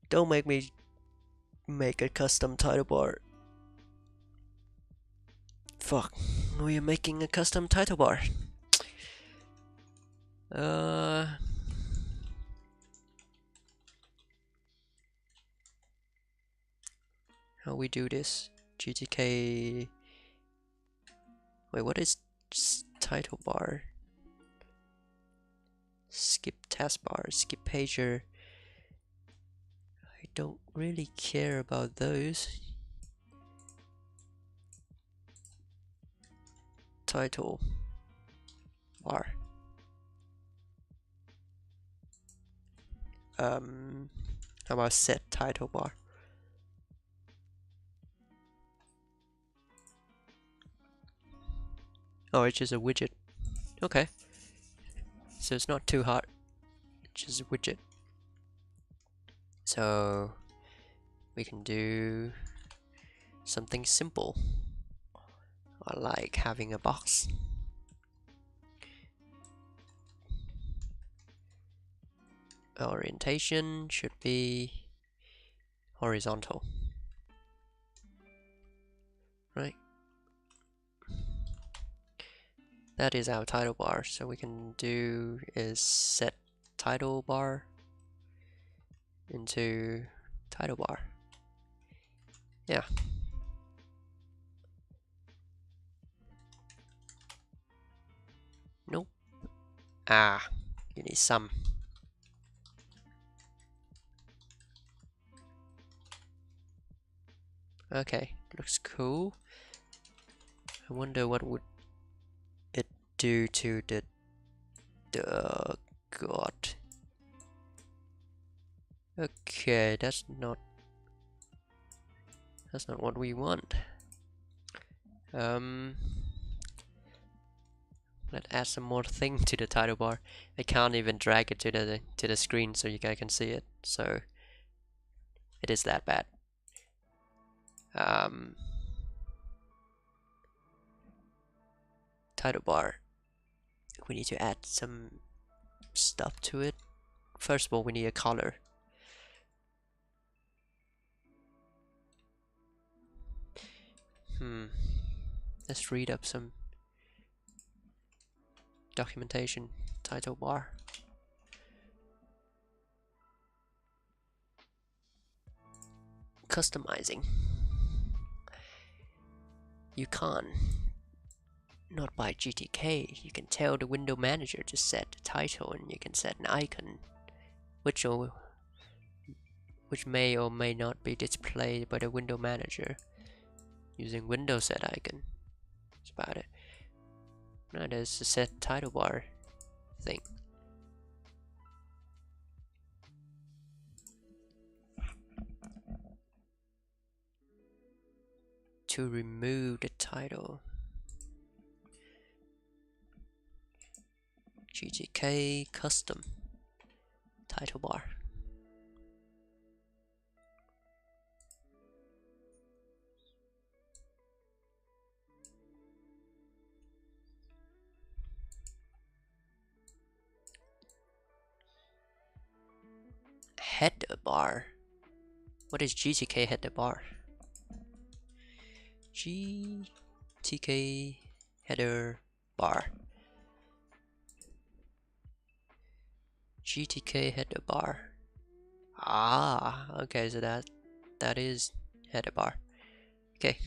don't make me make a custom title bar. Fuck, we are making a custom title bar. How we do this? GTK. Wait, what is title bar? Skip taskbar, skip pager. I don't really care about those. Title bar. How about set title bar? Oh, it's just a widget. Okay. So it's not too hard. It's just a widget. So we can do something simple, like having a box. Orientation should be horizontal, right? That is our title bar. So we can do is set title bar into title bar. Yeah. Nope. Ah, you need some. Okay, looks cool. I wonder what would it do to the god. Okay, that's not what we want. Let's add some more thing to the title bar. I can't even drag it to the screen so you guys can see it. So it is that bad. Title bar. We need to add some stuff to it. First of all, we need a color. Let's read up some documentation. Title bar. Customizing. You can't. Not by GTK. You can tell the window manager to set the title, and you can set an icon, which may or may not be displayed by the window manager using window set icon. That's about it. No, there's a set title bar thing. To remove the title, GTK custom title bar. Header bar. What is GTK header bar? GTK header bar. GTK header bar. Ah, okay, so that is header bar. Okay.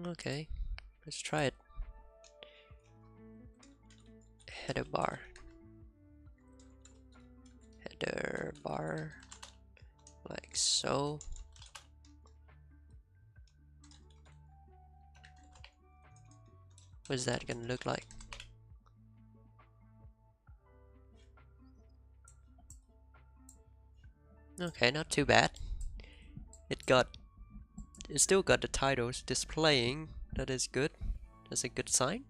Okay, let's try it. Header bar. Header bar. Like so. What's that gonna look like? Okay, not too bad. It still got the titles displaying. That is good. That's a good sign.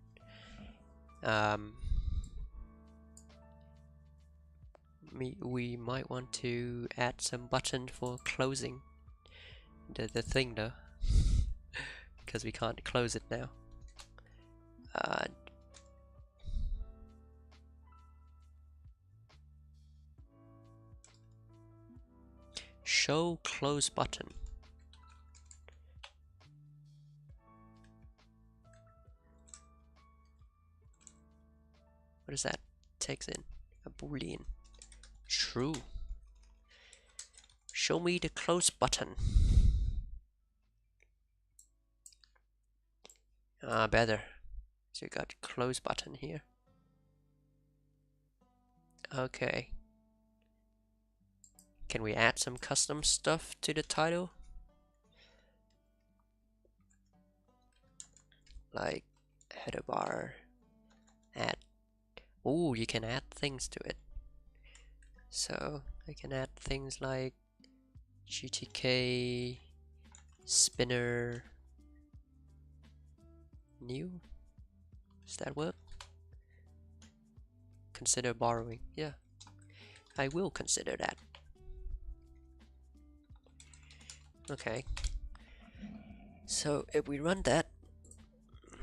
We might want to add some button for closing the thing though, because we can't close it now. Show close button. What is that? Takes in a boolean. True. Show me the close button. Ah, better. So you got close button here. Okay. Can we add some custom stuff to the title? Like header bar, add. Oh, you can add things to it. So I can add things like GTK spinner new. Does that work? Consider borrowing. Yeah, I will consider that. Okay. So if we run that,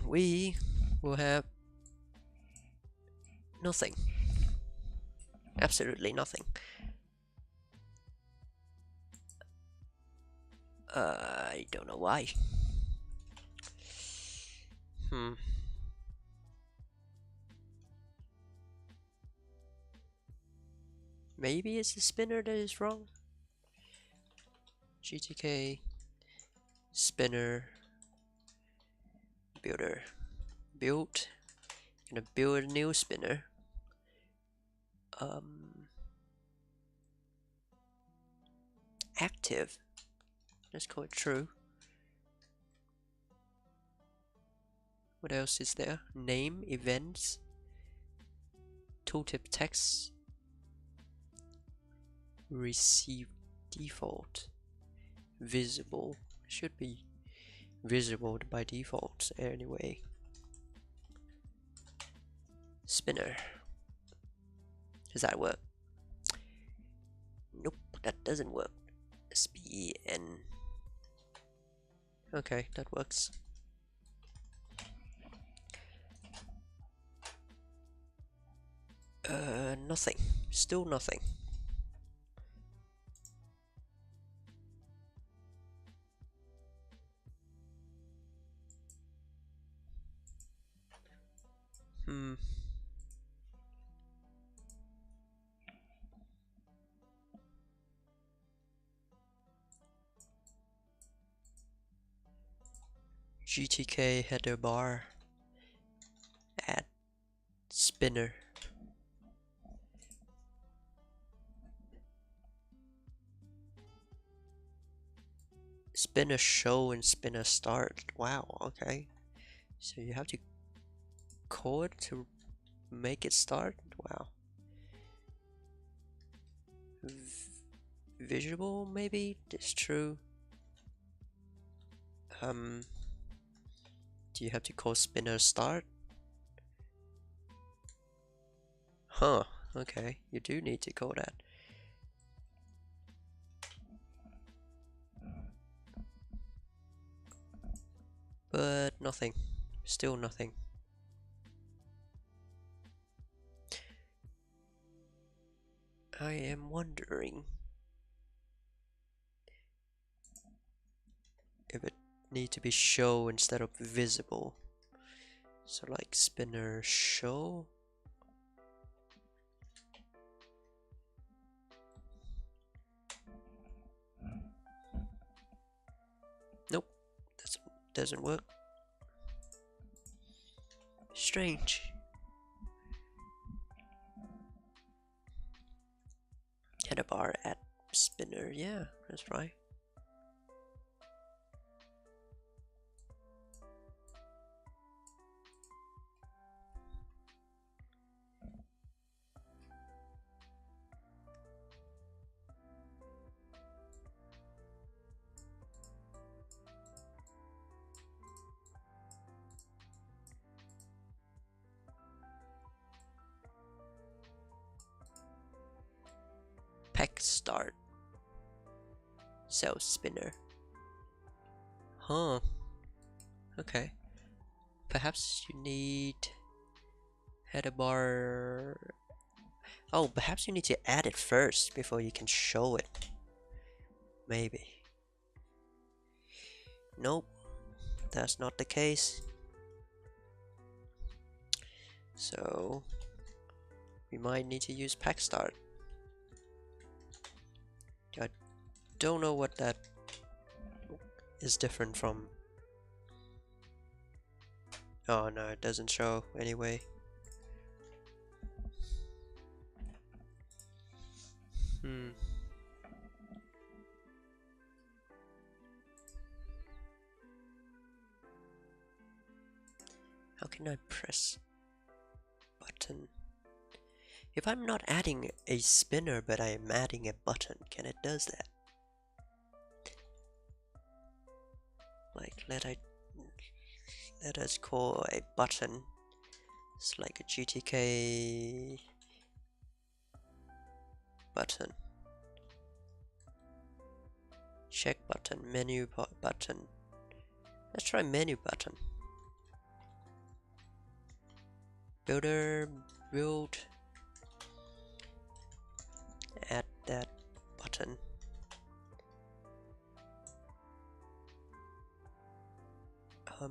we will have nothing. Absolutely nothing. I don't know why. Maybe it's the spinner that is wrong. GTK spinner builder. Build. Gonna build a new spinner. Active. Let's call it true. What else is there? Name, events, tooltip text, receive default, visible. Should be visible by default anyway. Spinner. Does that work? Nope, that doesn't work. SPN. Okay, that works. Nothing. Still nothing. GTK header bar. Add spinner. spinner show and spinner start. Wow, okay. So you have to call it to make it start? Wow. Visual maybe? That's true. Do you have to call spinner start? Huh, okay, you do need to call that. But nothing. Still nothing. I am wondering if it need to be show instead of visible. So like spinner show. Nope, that doesn't work. Strange. Header bar at spinner, yeah, that's right. Pack start. Cell spinner. Huh. Okay. Perhaps you need header bar. Oh, perhaps you need to add it first before you can show it. Maybe. Nope, that's not the case. So we might need to use pack start. I don't know what that is different from. Oh no, it doesn't show anyway. How can I press button? If I'm not adding a spinner but I am adding a button, can it does that? Like let us call a button. It's like a GTK button. Check button, menu button. Let's try menu button. Builder, build, add that button. I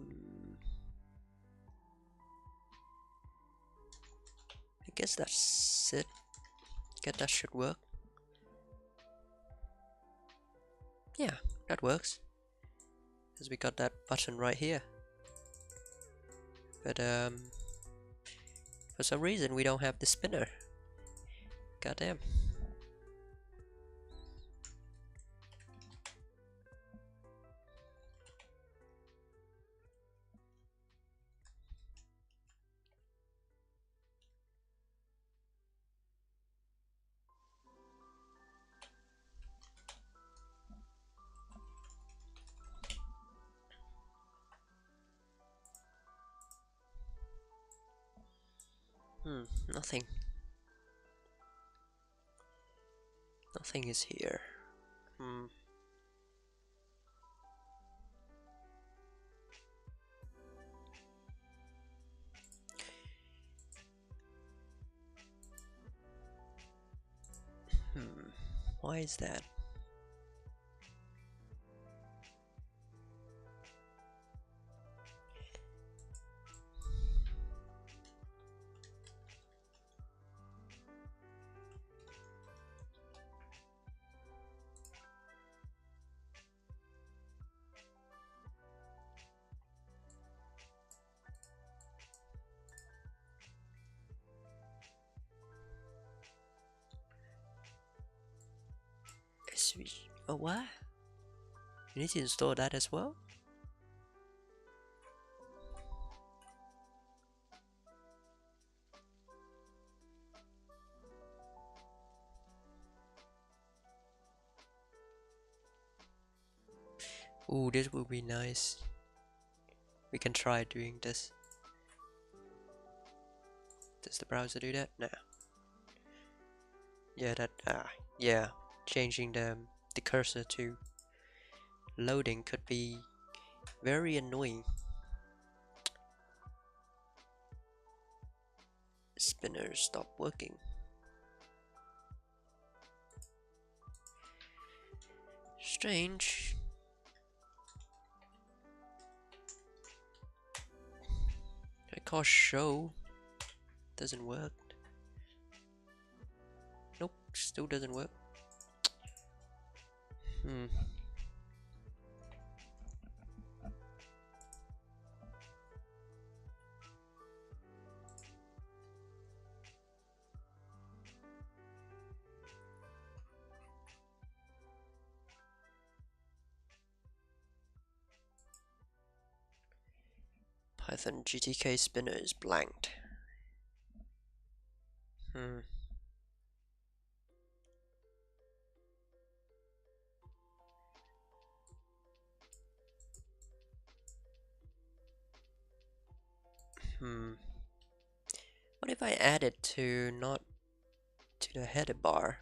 guess that's it. Guess that should work. Yeah, that works. Because we got that button right here. But for some reason we don't have the spinner. Goddamn. Nothing. Nothing is here. Why is that? Oh, what? You need to install that as well? Ooh, this would be nice. We can try doing this. Does the browser do that? No. Yeah, yeah. Changing the cursor to loading could be very annoying. Spinner stop working. Strange. I call show. Doesn't work. Nope, still doesn't work. Python GTK spinner is blanked. What if I add it to not to the header bar,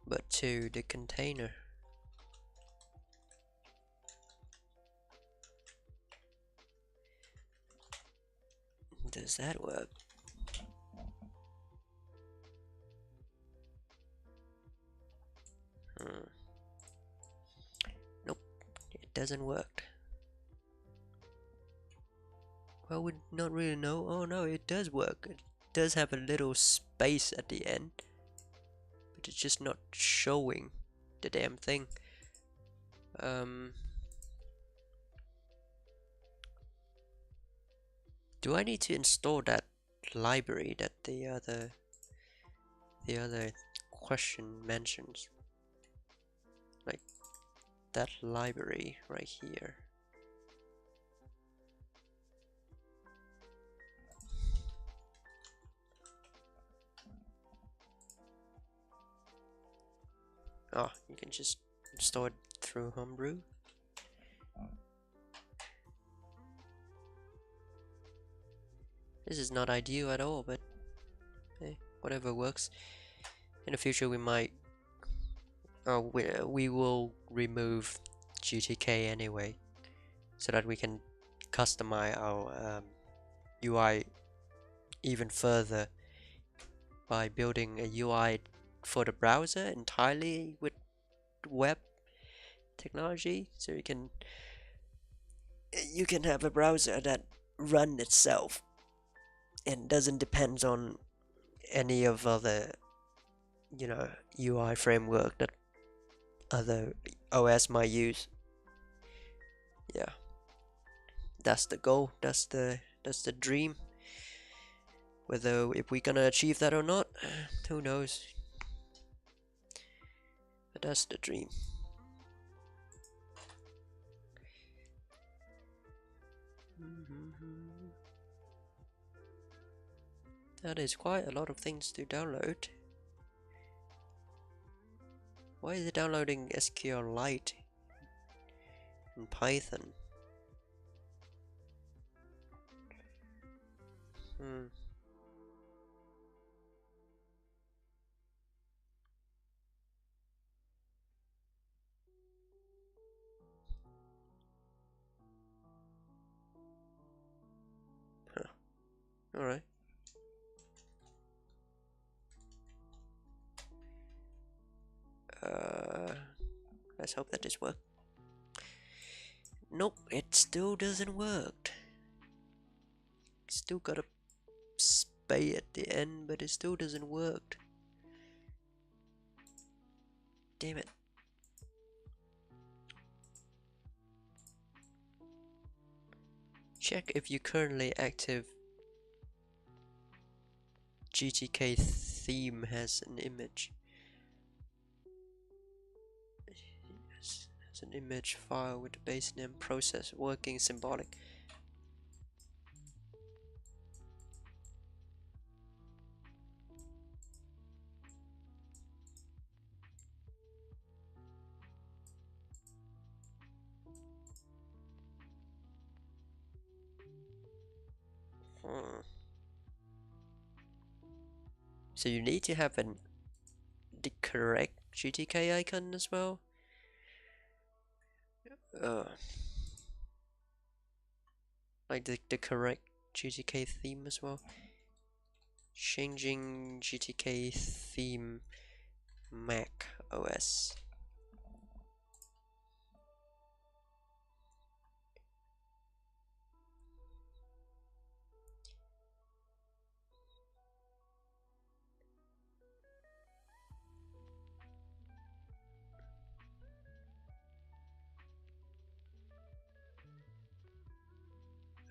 but to the container? Does that work? Nope, it doesn't work. Well, we not really know. Oh no, it does work. It does have a little space at the end, but it's just not showing the damn thing. Do I need to install that library that the other question mentions? Like that library right here. Oh, you can just install it through Homebrew. This is not ideal at all, but hey, whatever works. In the future we might we will remove GTK anyway, so that we can customize our UI even further by building a UI for the browser entirely with web technology, so you can have a browser that runs itself and doesn't depend on any of other UI framework that other OS might use. Yeah, that's the goal. That's the dream. Whether if we're gonna achieve that or not, who knows? But that's the dream. That is quite a lot of things to download. Why is it downloading SQLite in Python? Huh. Alright. Let's hope that this works. Nope, it still doesn't work. Still got a spay at the end, but it still doesn't work. Damn it. Check if you currently active GTK theme has an image. Yes, It's an image file with the base name process working symbolic. So you need to have the correct GTK icon as well. Like the correct GTK theme as well. Changing GTK theme Mac OS.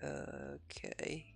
Okay.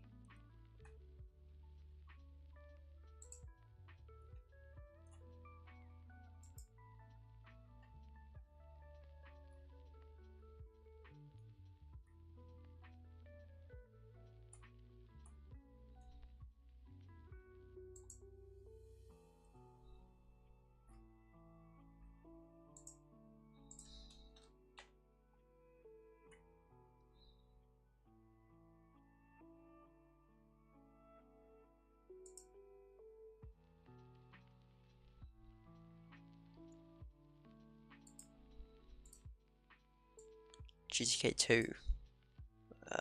GTK2.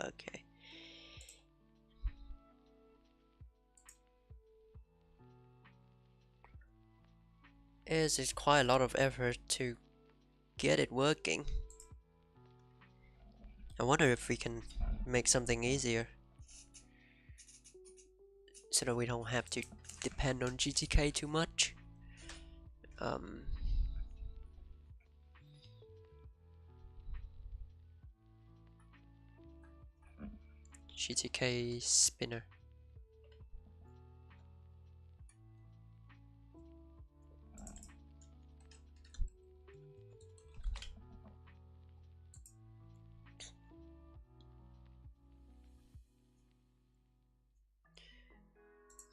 Okay. It's quite a lot of effort to get it working. I wonder if we can make something easier so that we don't have to depend on GTK too much. GTK spinner.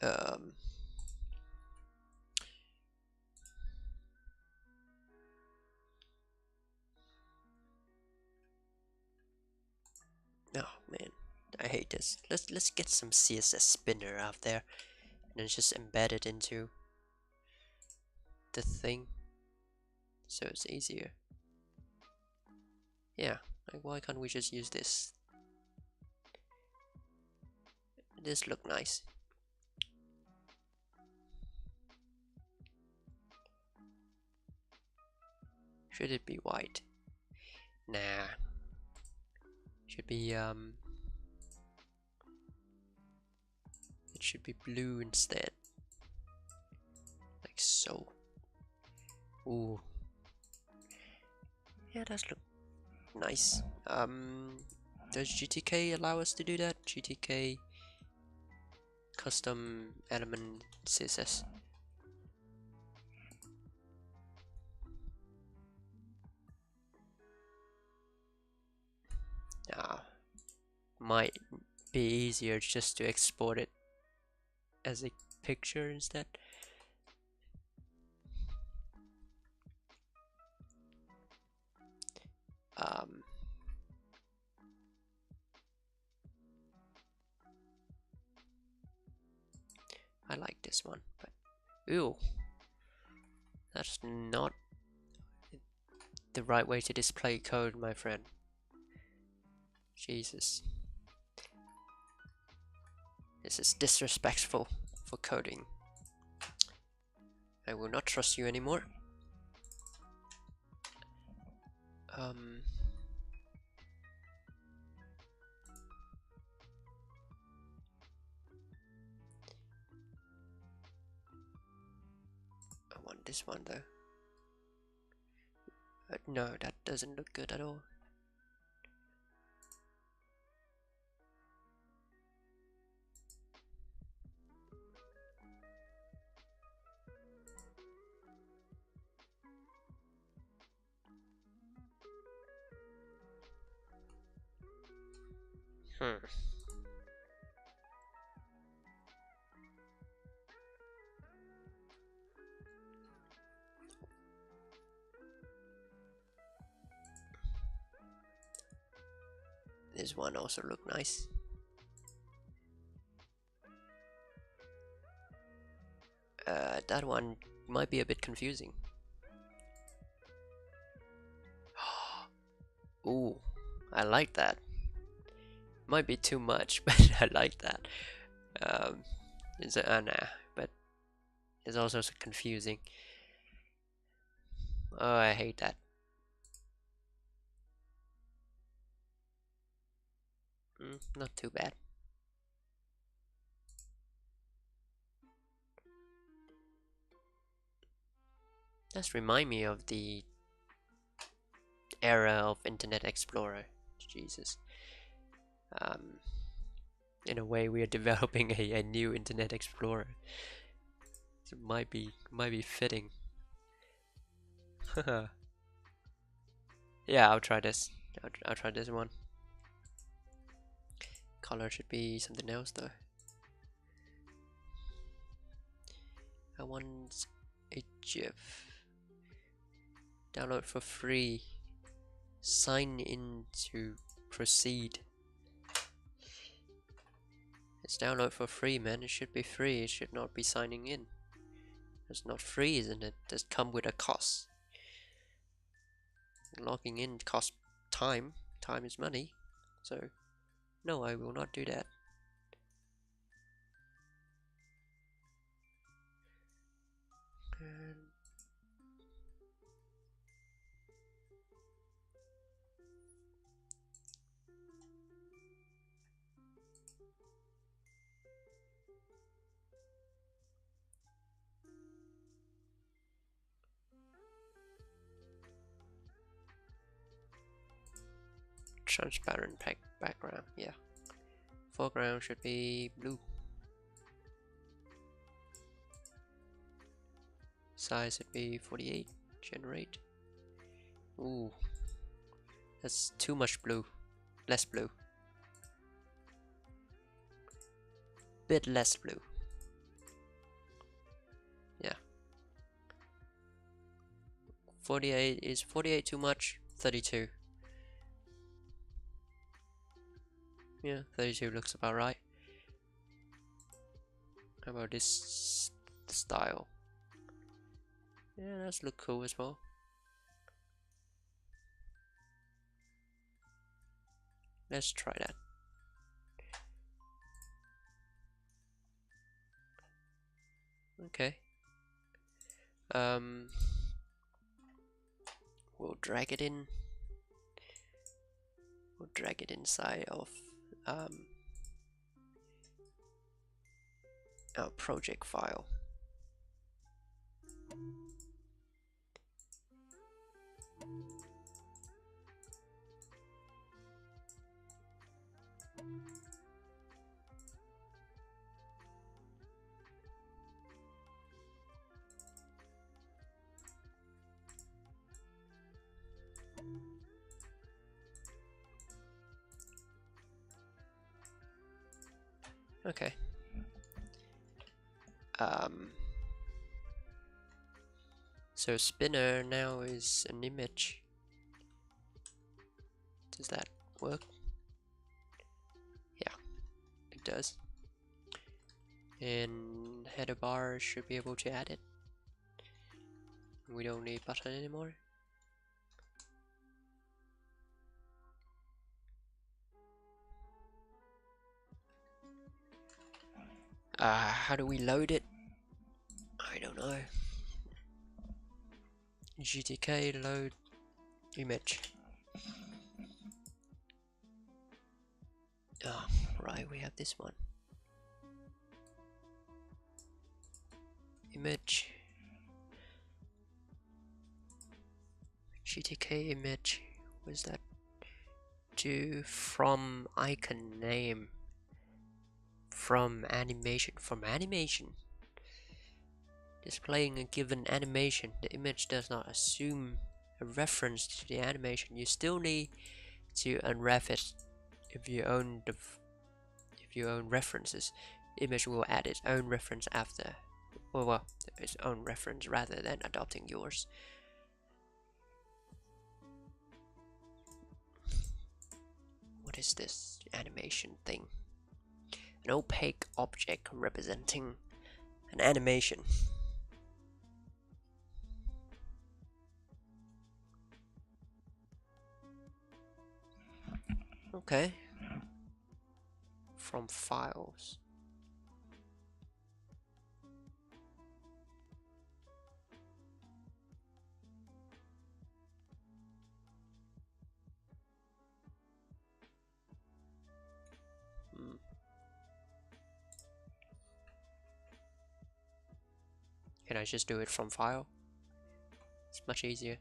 Oh man, I hate this. Let's get some CSS spinner out there and just embed it into the thing so it's easier. Yeah, like why can't we just use this? This look nice. Should it be white? Nah. Should be it should be blue instead. Like so. Ooh. Yeah, does look nice. Does GTK allow us to do that? GTK custom element CSS. Might be easier just to export it as a picture instead. I like this one, but ew, that's not the right way to display code, my friend. Jesus. This is disrespectful for coding. I will not trust you anymore. I want this one though. No, that doesn't look good at all. Hmm. This one also look nice. That one might be a bit confusing. Ooh, I like that. Might be too much, but I like that. It's an Anna, but it's also so confusing. Oh, I hate that. Not too bad. Does remind me of the era of Internet Explorer. Jesus. In a way, we are developing a new Internet Explorer. So it might be fitting. Yeah, I'll try this. I'll try this one. Color should be something else though. I want a GIF. Download for free. Sign in to proceed. It's download for free, man. It should be free. It should not be signing in. It's not free, isn't it? Does come with a cost. Logging in costs time. Time is money. So, no, I will not do that. And transparent background, yeah. Foreground should be blue. Size should be 48. Generate. Ooh, that's too much blue. Less blue. Bit less blue. Yeah. 48 is 48 too much? 32. Yeah, 32 looks about right. How about this style? Yeah, that's look cool as well. Let's try that. Okay. We'll drag it in. We'll drag it inside of our project file. Okay. So spinner now is an image. Does that work? Yeah, it does. And header bar should be able to add it. We don't need button anymore. How do we load it? I don't know. GTK load image. Oh, right, we have this one. Image. GTK image. Was that to from icon name? From animation. From animation. Displaying a given animation. The image does not assume a reference to the animation. You still need to unwrap it if you own references, image will add its own reference after, or well, its own reference rather than adopting yours. What is this animation thing? An opaque object representing an animation. Okay. From files. Can I just do it from file? It's much easier.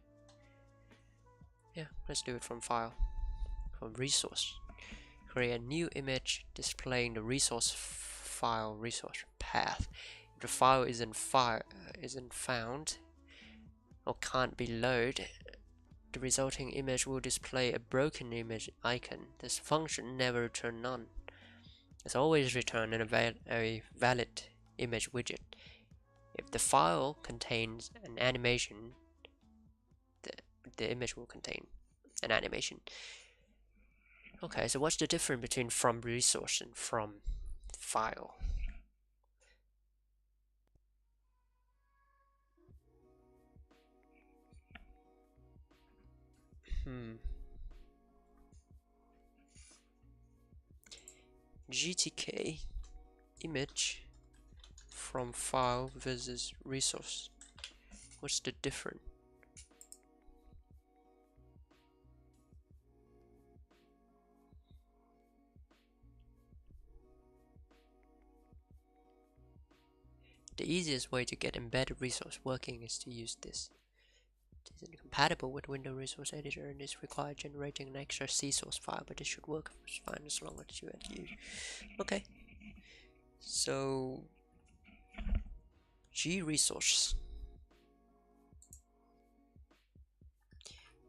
Yeah, let's do it from file. From resource. Create a new image displaying the resource file resource path. If the file isn't found or can't be loaded, the resulting image will display a broken image icon. This function never returns none. It's always return a valid image widget. If the file contains an animation, the image will contain an animation. Okay, so what's the difference between from resource and from file? GTK image from file versus resource. What's the difference? The easiest way to get embedded resource working is to use this. It isn't compatible with Windows Resource Editor and is required generating an extra C source file, but it should work fine as long as you use. Okay. So G resource.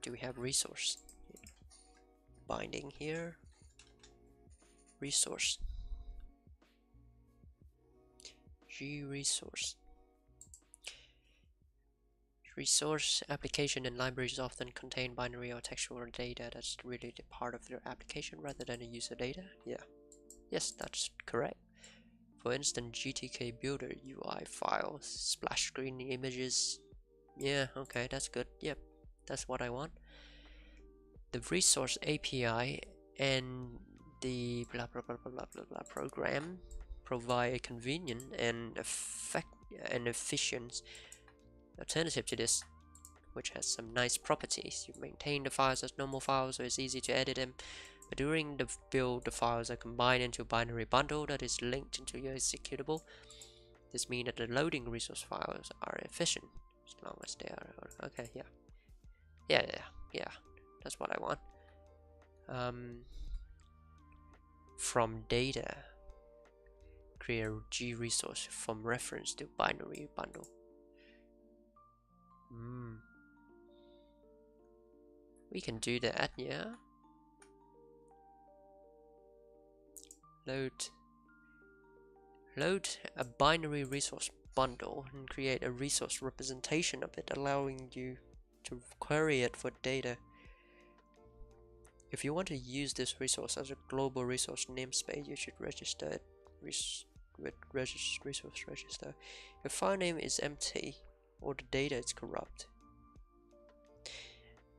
Do we have resource? Binding here. Resource. G resource. Resource application and libraries often contain binary or textual data that's really the part of their application rather than a user data. Yeah. Yes, that's correct. For instance, GTK Builder UI files, splash screen images. Yeah, okay, that's good. Yep, that's what I want. The resource API and the blah blah blah blah blah blah, blah program provide a convenient and efficient alternative to this, which has some nice properties. You maintain the files as normal files, so it's easy to edit them. But during the build, the files are combined into a binary bundle that is linked into your executable. This means that the loading resource files are efficient, as long as they are okay. Yeah. That's what I want. From data, create a G resource from reference to binary bundle. We can do that, yeah. Load a binary resource bundle and create a resource representation of it, allowing you to query it for data. If you want to use this resource as a global resource namespace, you should register it with resource register. If file name is empty or the data is corrupt,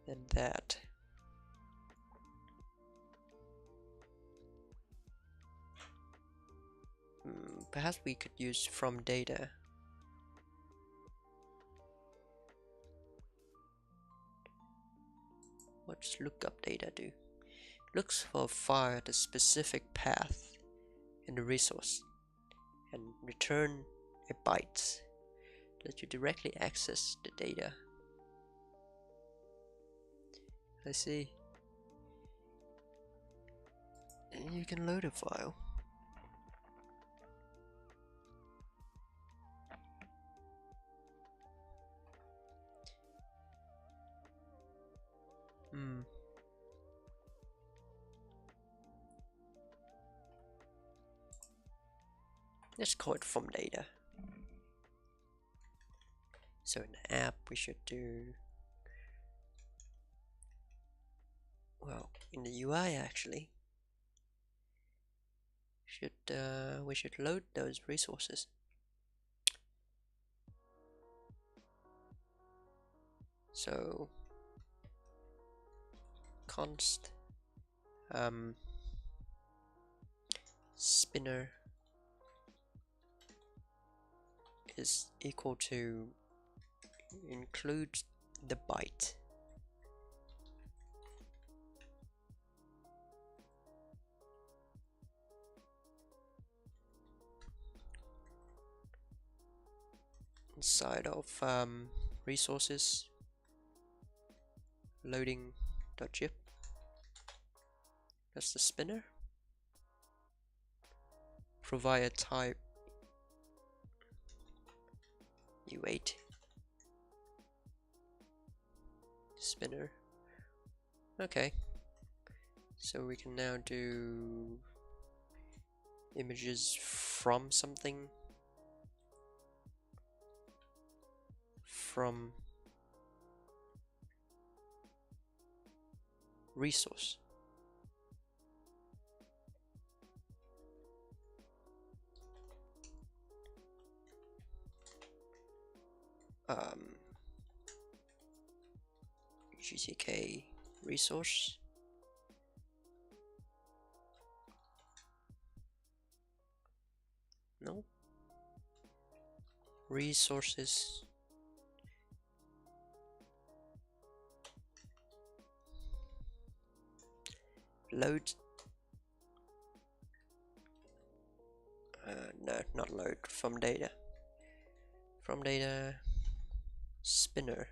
then that. Perhaps we could use from data. What's lookup data do? Looks for a file at a specific path in the resource and return a byte. Let you directly access the data. I see. And you can load a file. Let's call it from data. So in the app we should do, well, in the UI actually, we should load those resources. So const spinner is equal to include the byte. Inside of resources loading.gip. That's the spinner. Provide type u8 spinner. Okay, so we can now do images from something, from resource. GTK resource. No. Resources. Load. No, not load. From data. From data. Spinner.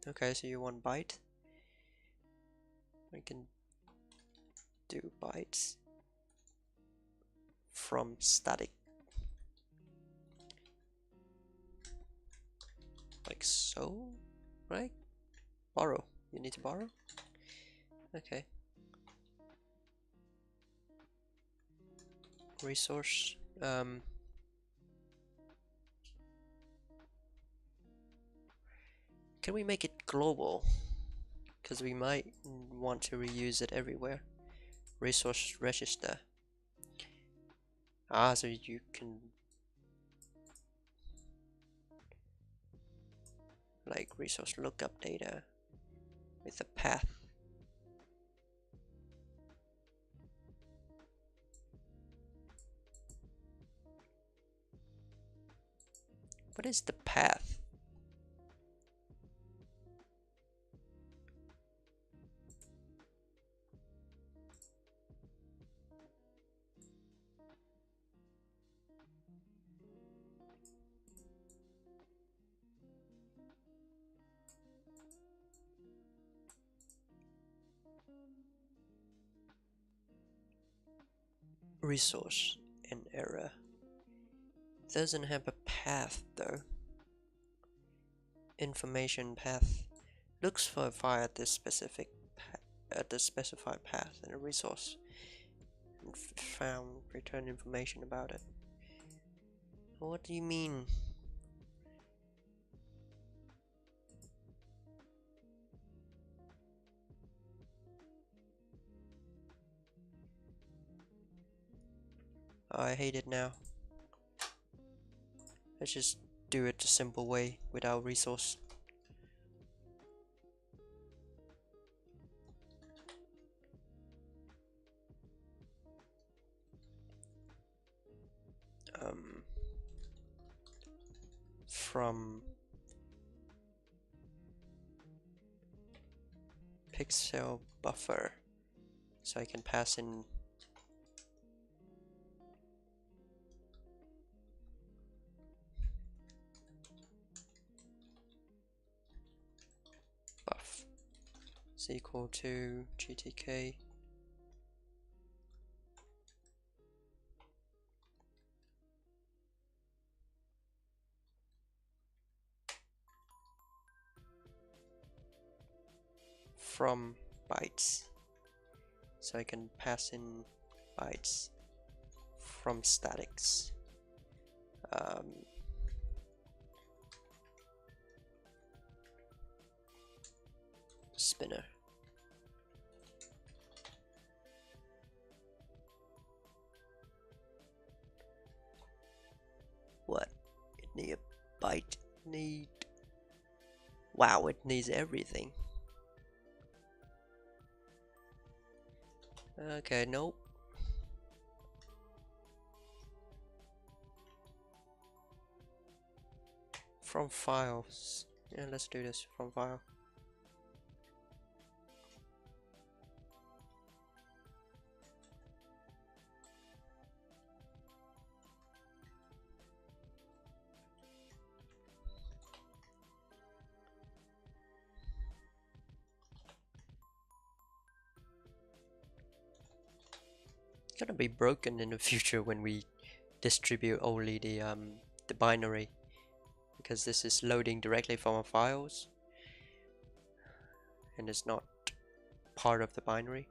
Okay, so you want byte. I can do bytes from static, like so, right? Borrow. You need to borrow. Okay. Resource. Can we make it global? Because we might want to reuse it everywhere. Resource register. Ah, so you can like resource lookup data with a path. What is the path? Resource and error. Doesn't have a path though. Information path. Looks for a file at this specific at the specified path in a resource and found return information about it. What do you mean? Oh, I hate it now. Let's just do it the simple way without resource. From pixel buffer, so I can pass in buff is equal to GTK from bytes. so I can pass in bytes from statics. Spinner. What? It need a byte. Need. Wow, it needs everything. Okay, nope. From files. Yeah, let's do this from file. It's gonna be broken in the future when we distribute only the binary, because this is loading directly from our files and it's not part of the binary.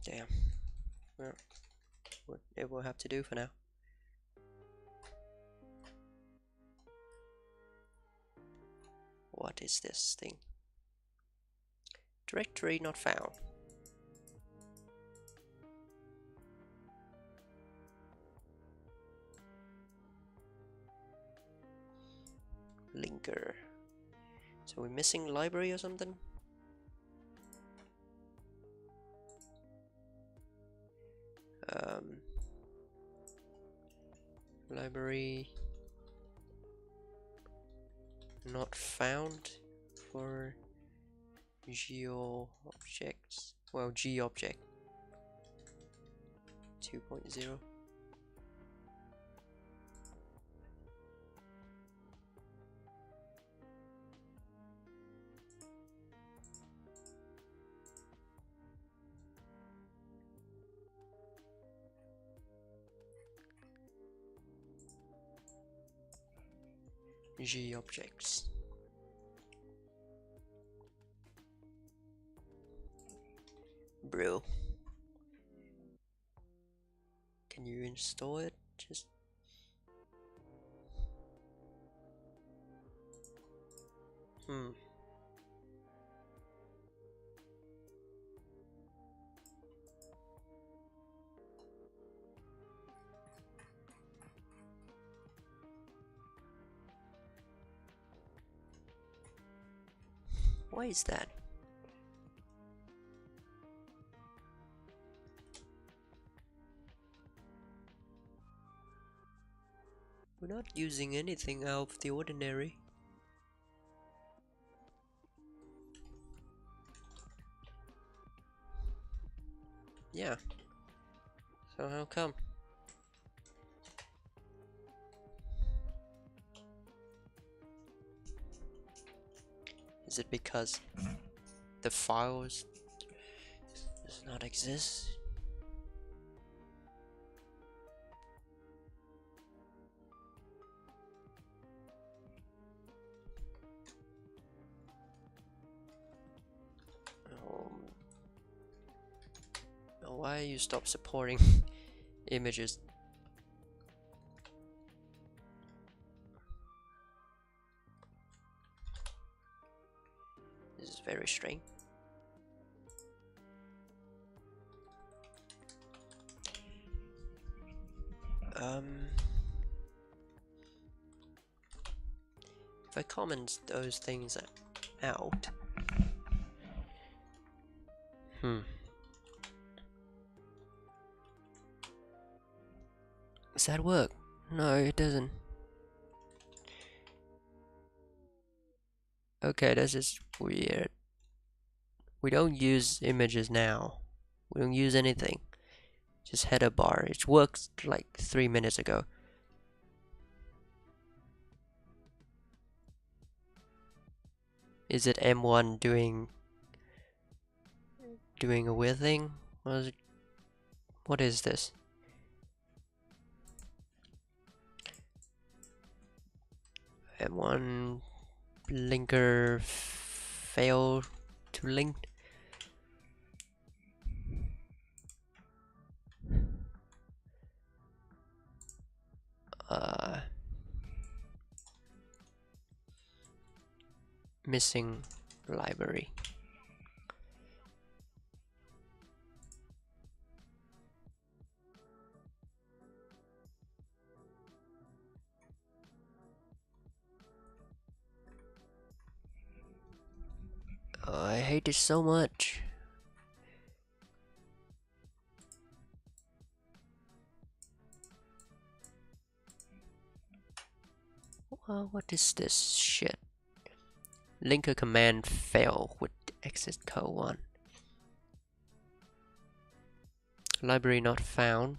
Damn. Well, it will have to do for now. What is this thing? Directory not found. Linker. So we're missing library or something? Library not found for geo objects. Well, G object 2.0. G objects. Bro, can you install it? Just why is that? We're not using anything out of the ordinary. Yeah. So how come? Is it because the files does not exist? Why you stop supporting images? This is very strange. If I comment those things out, does that work? No, it doesn't. Okay, this is weird. We don't use images now. We don't use anything. Just header bar. It worked like 3 minutes ago. Is it M1 doing a weird thing? What is this? M1 linker fail to link. Missing library. Oh, I hate this so much. Well, what is this shit? Linker command fail with exit co1. Library not found.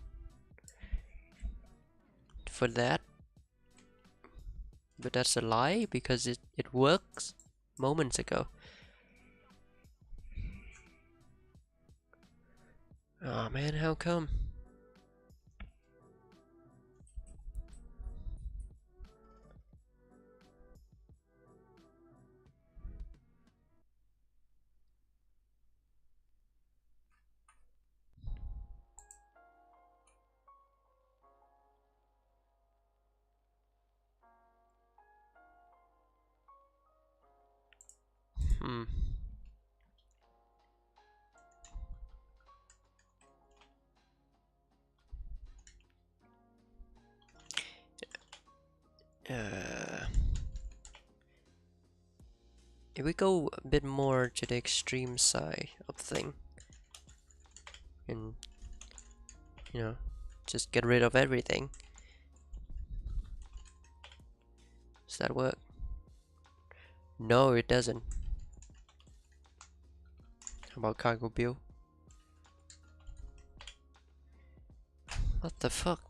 For that. But that's a lie because it works moments ago. Oh man, how come? Hmm. If we go a bit more to the extreme side of thing, and you know, just get rid of everything. Does that work? No, it doesn't. How about cargo bill? What the fuck?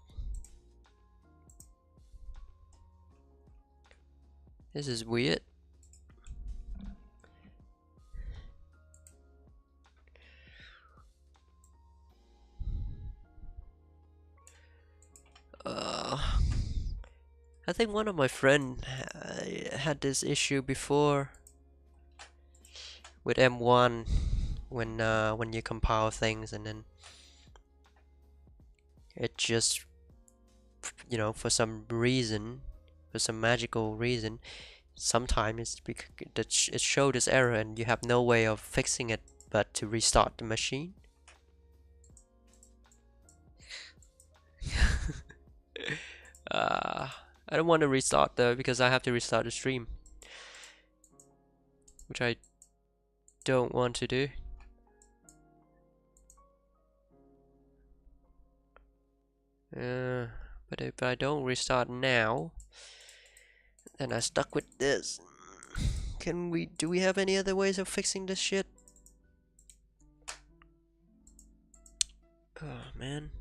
This is weird. I think one of my friend had this issue before with M1 when you compile things and then it just, you know, for some reason, for some magical reason, sometimes it showed this error and you have no way of fixing it but to restart the machine. I don't want to restart though because I have to restart the stream, which I don't want to do. But if I don't restart now, then I'm stuck with this. Do we have any other ways of fixing this shit? Oh man.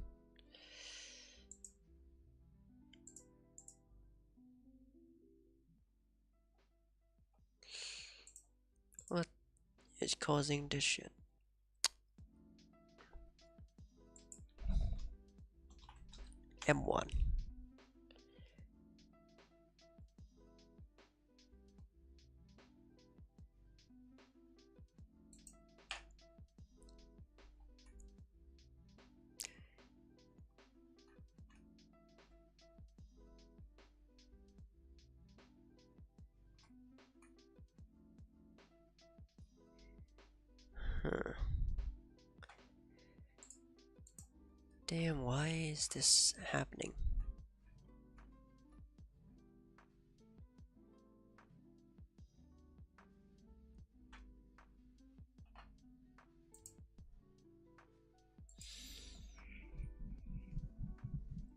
What is causing this shit? M1. Huh. Damn, why is this happening?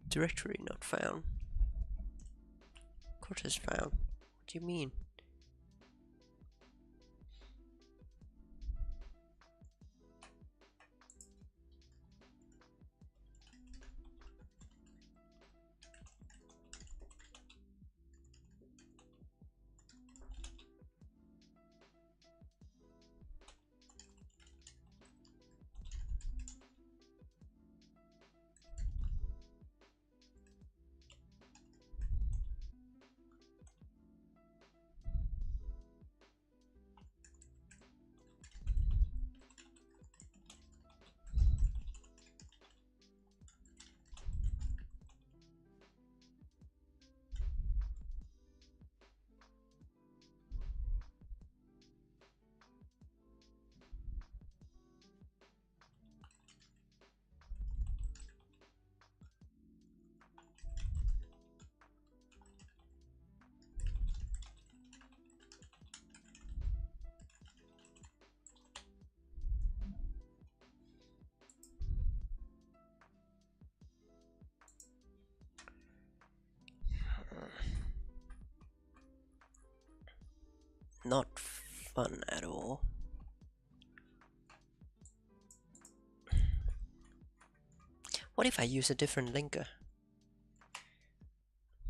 Directory not found. Code is found. What do you mean? not fun at all. What if I use a different linker?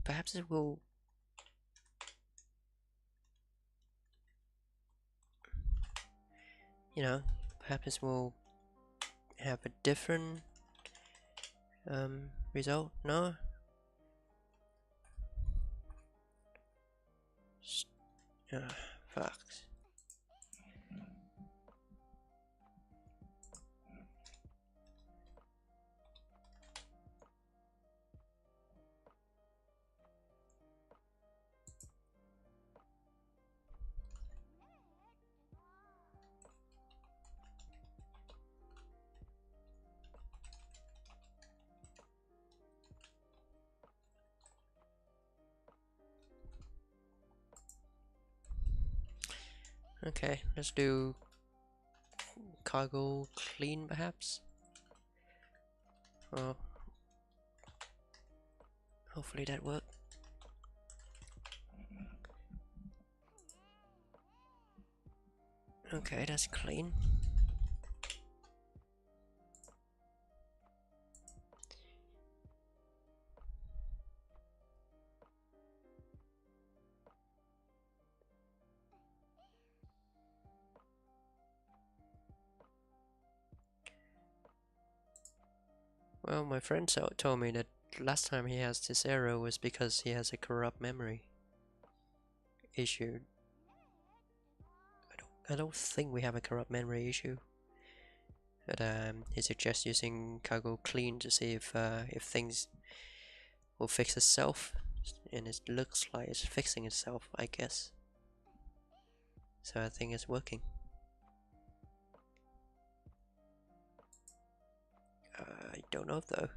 Perhaps it will... You know, perhaps it will have a different result? No? Fuck. Okay, let's do cargo clean perhaps. Oh, hopefully that worked. Okay, that's clean. Well, my friend told me that last time he has this error was because he has a corrupt memory issue. I don't think we have a corrupt memory issue. But he suggests using cargo clean to see if things will fix itself, and it looks like it's fixing itself, I guess. So I think it's working. I don't know though.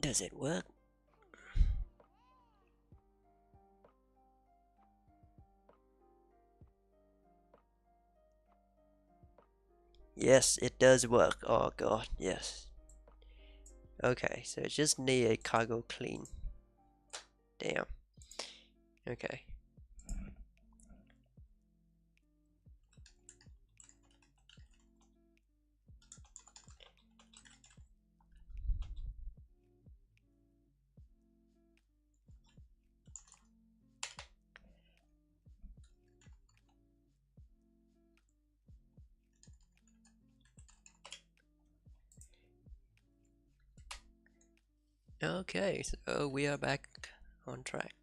Does it work? Yes, it does work. Oh god, yes. Okay, so it just need a cargo clean. Damn. Okay. Okay, so we are back on track.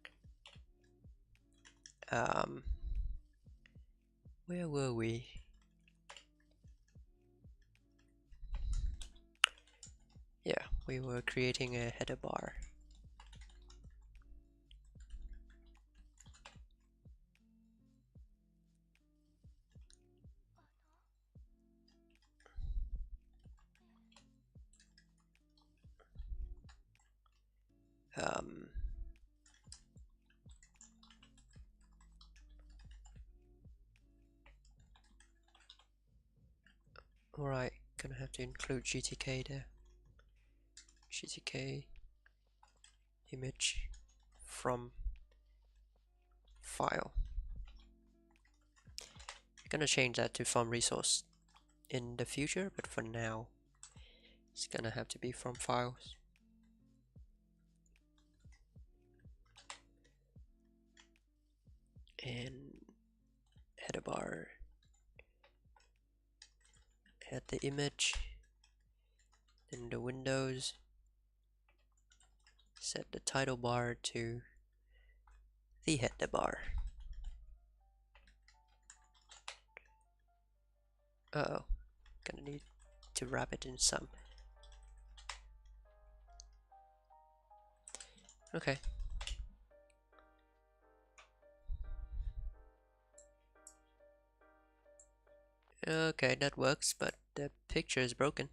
Where were we? Yeah, we were creating a header bar. Alright, gonna have to include GTK there. GTK image from file. I'm gonna change that to from resource in the future, but for now it's gonna have to be from files. And header bar, add the image, then the windows, set the title bar to the header bar. Uh oh, gonna need to wrap it in some. Okay. Okay, that works, but the picture is broken.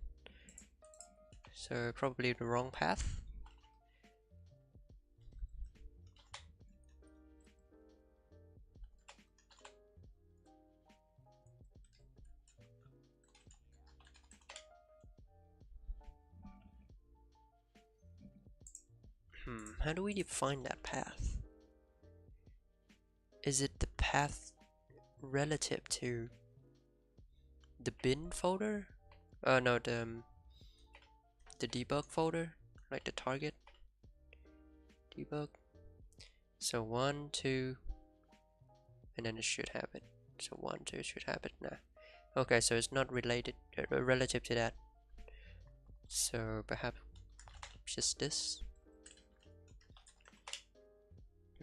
So probably the wrong path. How do we define that path? Is it the path relative to the bin folder? No, the debug folder, like the target debug. So 1, 2, and then it should have it. So 1, 2 should have it now. Okay, so it's not related, relative to that. So perhaps just this,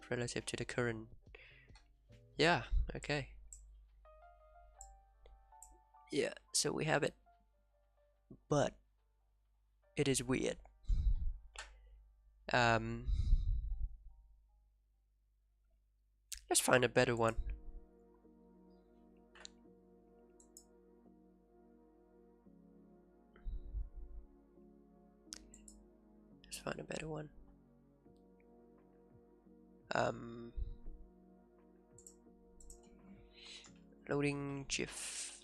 relative to the current. Yeah, okay. Yeah, so we have it, but it is weird. Let's find a better one. Let's find a better one. Loading GIF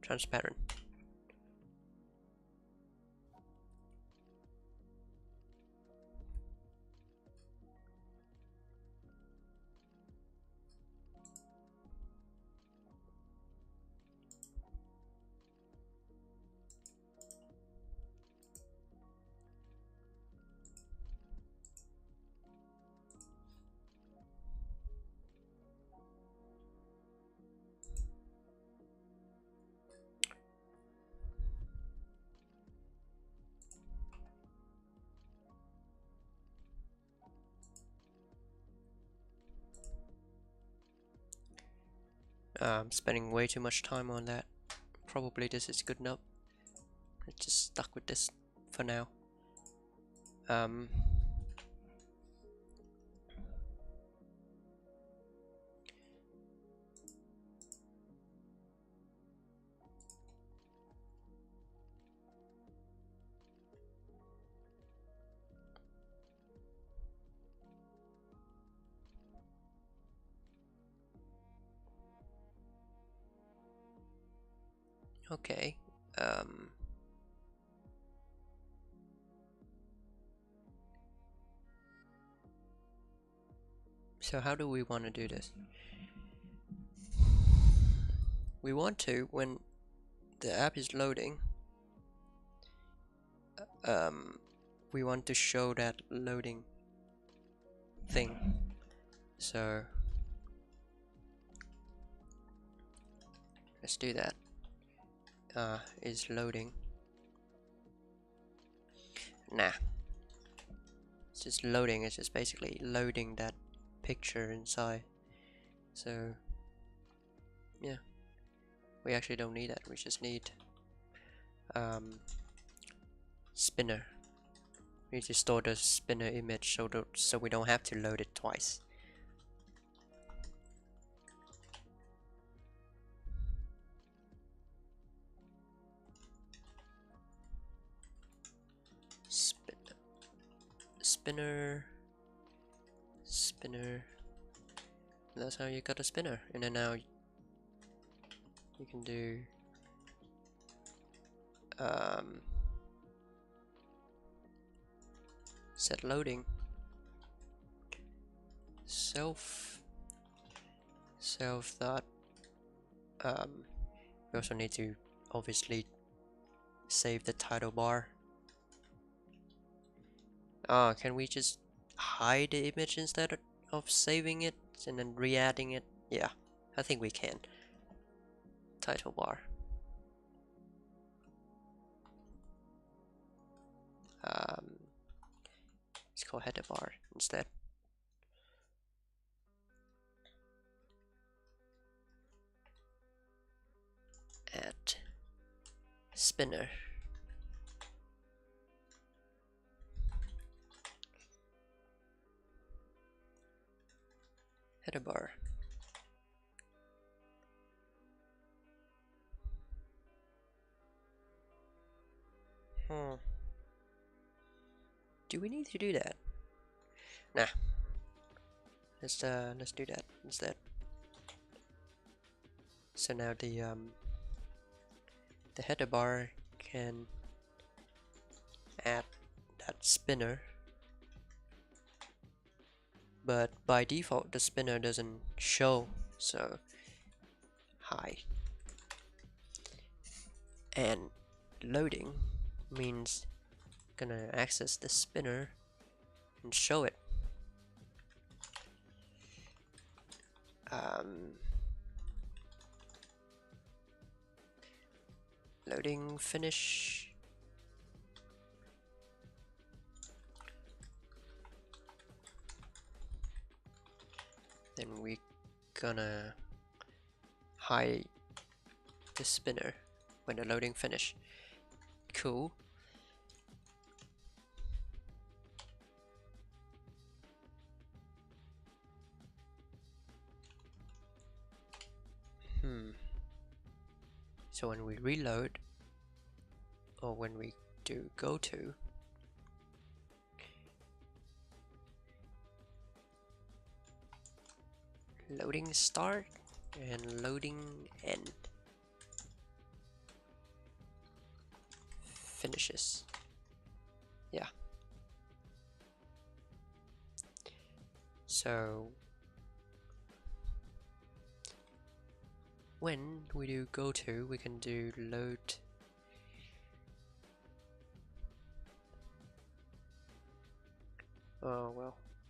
transparent. Spending way too much time on that. Probably this is good enough. Let's just stuck with this for now. Okay. So how do we want to do this? We want to, when the app is loading, we want to show that loading thing. So let's do that. Is loading. Nah. It's just loading, it's just basically loading that picture inside. So yeah. We actually don't need that, we just need spinner. We need to store the spinner image so we don't have to load it twice. Spinner. That's how you got a spinner. And then now you can do set loading self dot we also need to obviously save the title bar. Can we just hide the image instead of saving it and then re-adding it? Yeah, I think we can. Title bar. Let's call header bar instead. Add spinner. Header bar. Do we need to do that? Nah. Let's do that instead. So now the header bar can add that spinner but by default the spinner doesn't show, so hi. And loading means gonna access the spinner and show it. Loading finish. Then we gonna hide the spinner when the loading finish. Cool. So when we reload, or when we do go to, loading start and loading end finishes. Yeah. So when we do go to, we can do load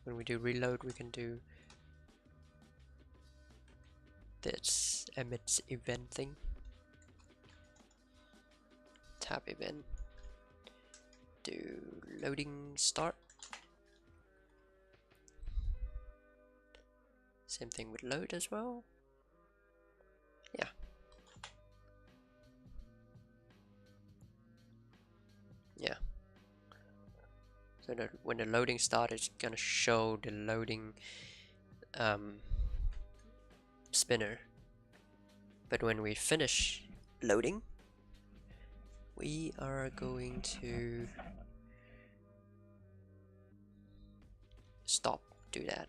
when we do reload, we can do this emits event thing. Tab event. Do loading start. Same thing with load as well. Yeah. Yeah. So that when the loading starts, it's gonna show the loading spinner. But when we finish loading, we are going to stop, do that.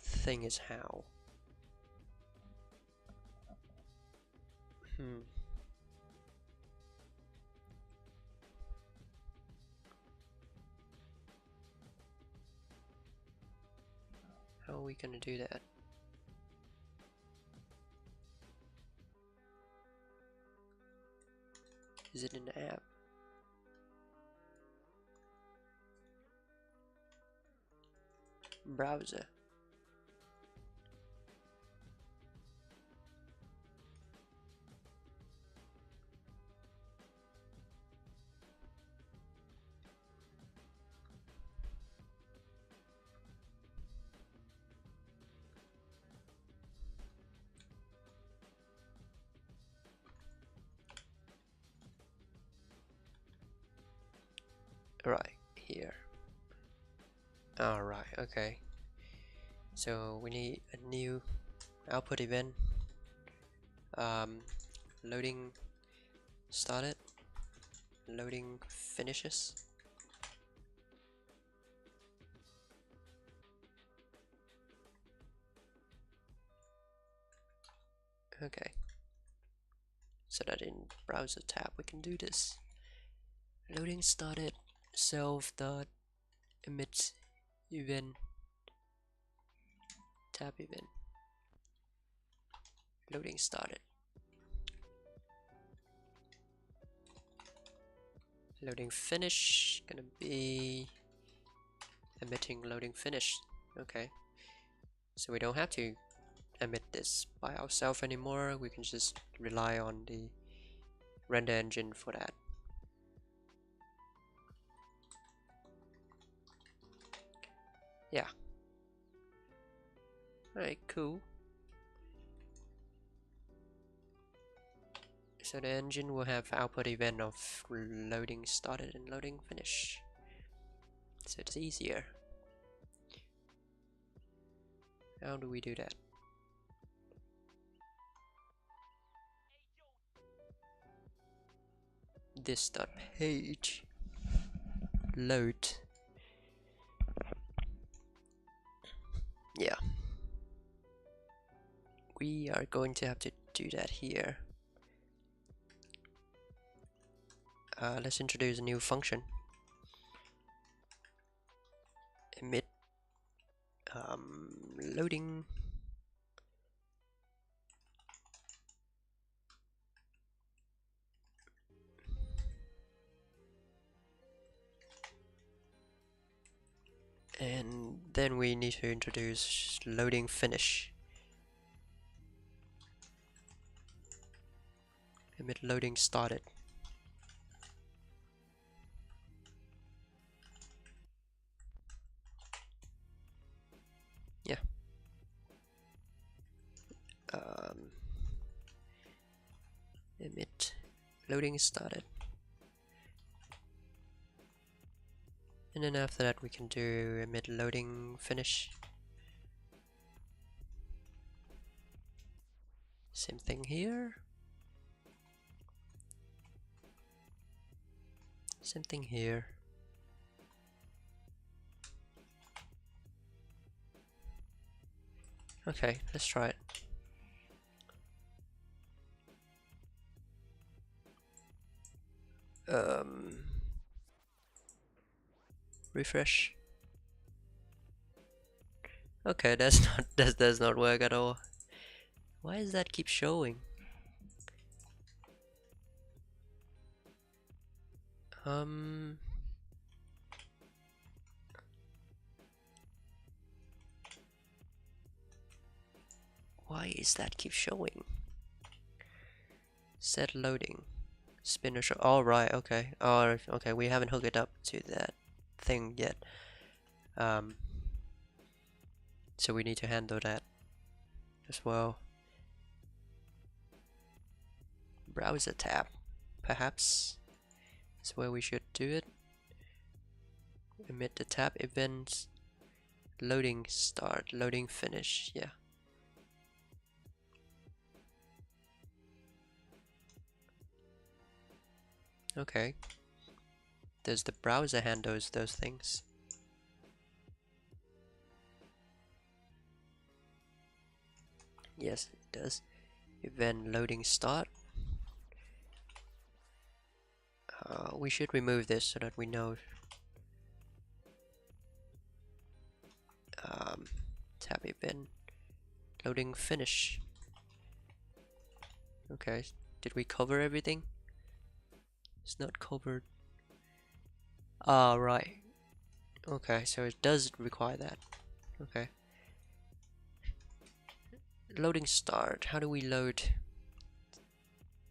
Thing is how. How are we gonna do that? Is it in the app? Browser. Right here. Alright, okay. So we need a new output event. Loading started. Loading finishes. Okay. So that in browser tab we can do this. Loading started self dot emit event tab event. Loading started. Loading finish gonna be emitting loading finish. Okay. So we don't have to emit this by ourselves anymore. We can just rely on the render engine for that. Yeah. Alright, cool. So the engine will have output event of loading started and loading finish. So it's easier. How do we do that? This dot page load. Yeah. We are going to have to do that here. Let's introduce a new function. Emit Loading. And then we need to introduce loading finish. Emit loading started. Yeah. Emit loading started. And then after that we can do emit loading finish. Same thing here. Same thing here. Okay, let's try it. Refresh. Okay, that's not that does not work at all. Why does that keep showing? Why is that keep showing? Set loading. Spinner show. All right. Okay. Oh, okay. We haven't hooked it up to that thing yet. So we need to handle that as well. Browser tab, perhaps, is where we should do it. Emit the tab events. Loading start. Loading finish. Yeah. Okay. Does the browser handles those things? Yes, it does. Event loading start. We should remove this so that we know. Tab event loading finish. Okay, did we cover everything? It's not covered. Ah, right. Okay, so it does require that. Okay. Loading start. How do we load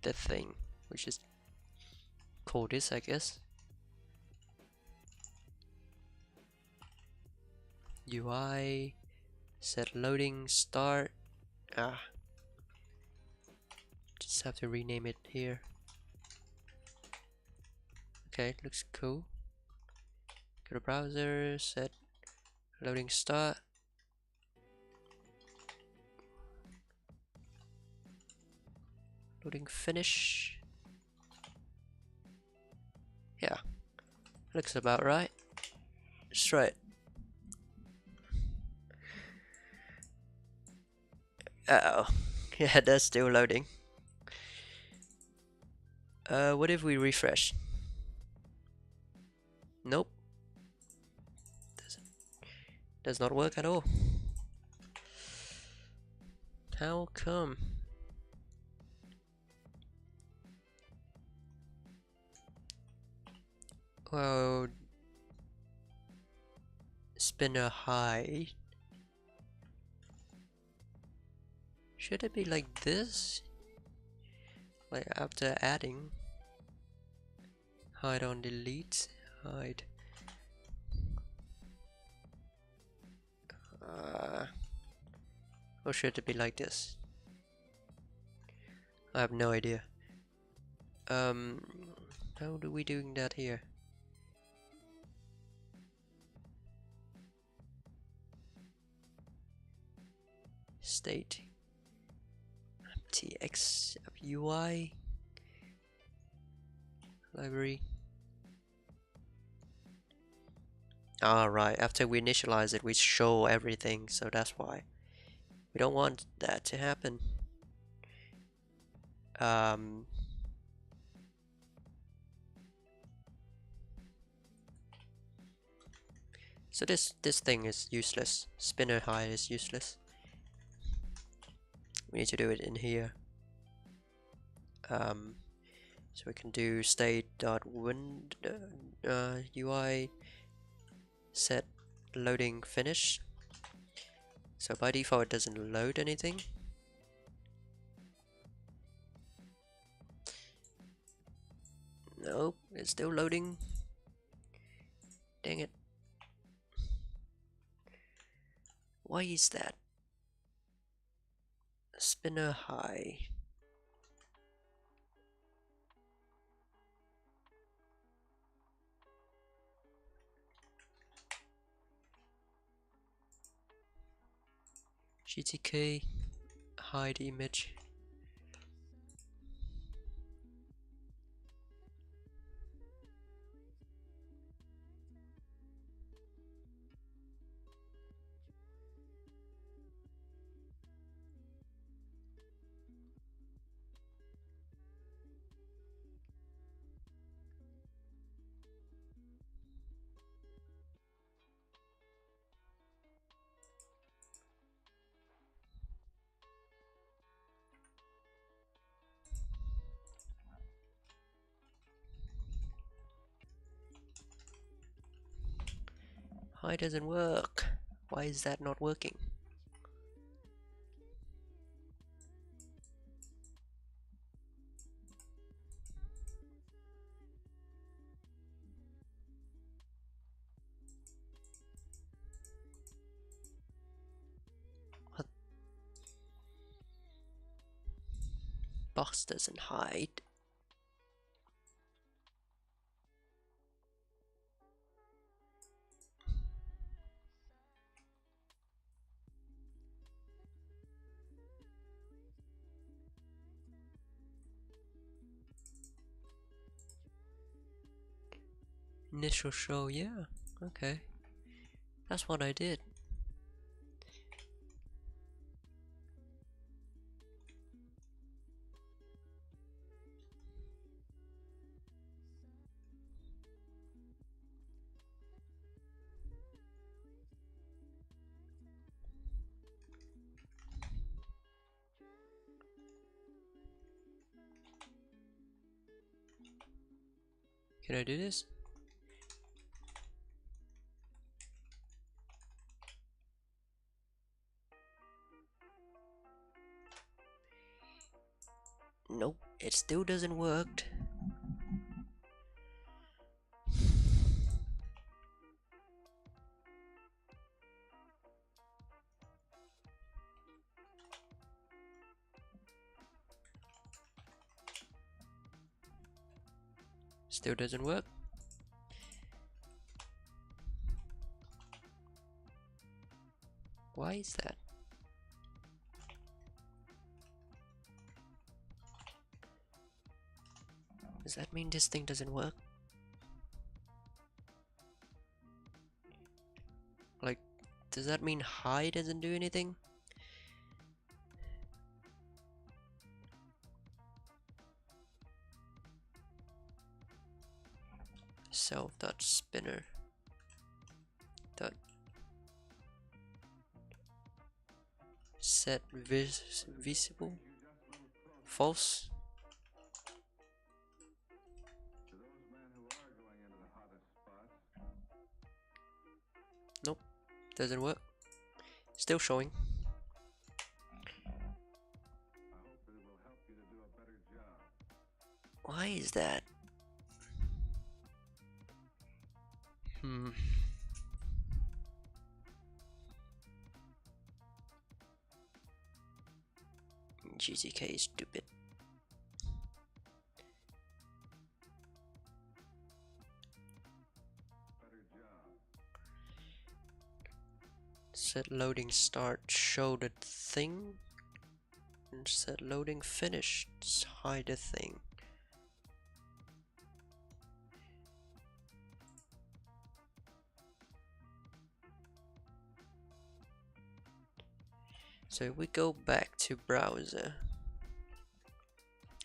the thing? Which is call this, I guess. UI set loading start. Just have to rename it here. Okay, looks cool. Go to browser, set loading start. Loading finish. Yeah, looks about right. Let's try it. Uh oh. Yeah, that's still loading. What if we refresh? Nope. Does not work at all. How come? Well, spinner hide. Should it be like this? Like after adding, hide on delete, hide. Or should it be like this? I have no idea. How do we doing that here? State tx UI library. Alright, after we initialize it, we show everything, so that's why. We don't want that to happen. So this thing is useless. Spinner hide is useless. We need to do it in here. So we can do state.wind UI set loading finish. So by default it doesn't load anything. Nope, it's still loading. Dang it. Why is that? Spinner high. GTK hide image. Hide doesn't work. Why is that not working? What? Box doesn't hide. Initial show, yeah, okay. That's what I did. Can I do this? Nope, it still doesn't work. Still doesn't work. Why is that? Does that mean this thing doesn't work? Like, does that mean hide doesn't do anything? Self.spinner dot set visible false. Nope, doesn't work. Still showing. Why is that? GTK is stupid. Set loading start, show the thing. And set loading finish, hide the thing. So if we go back to browser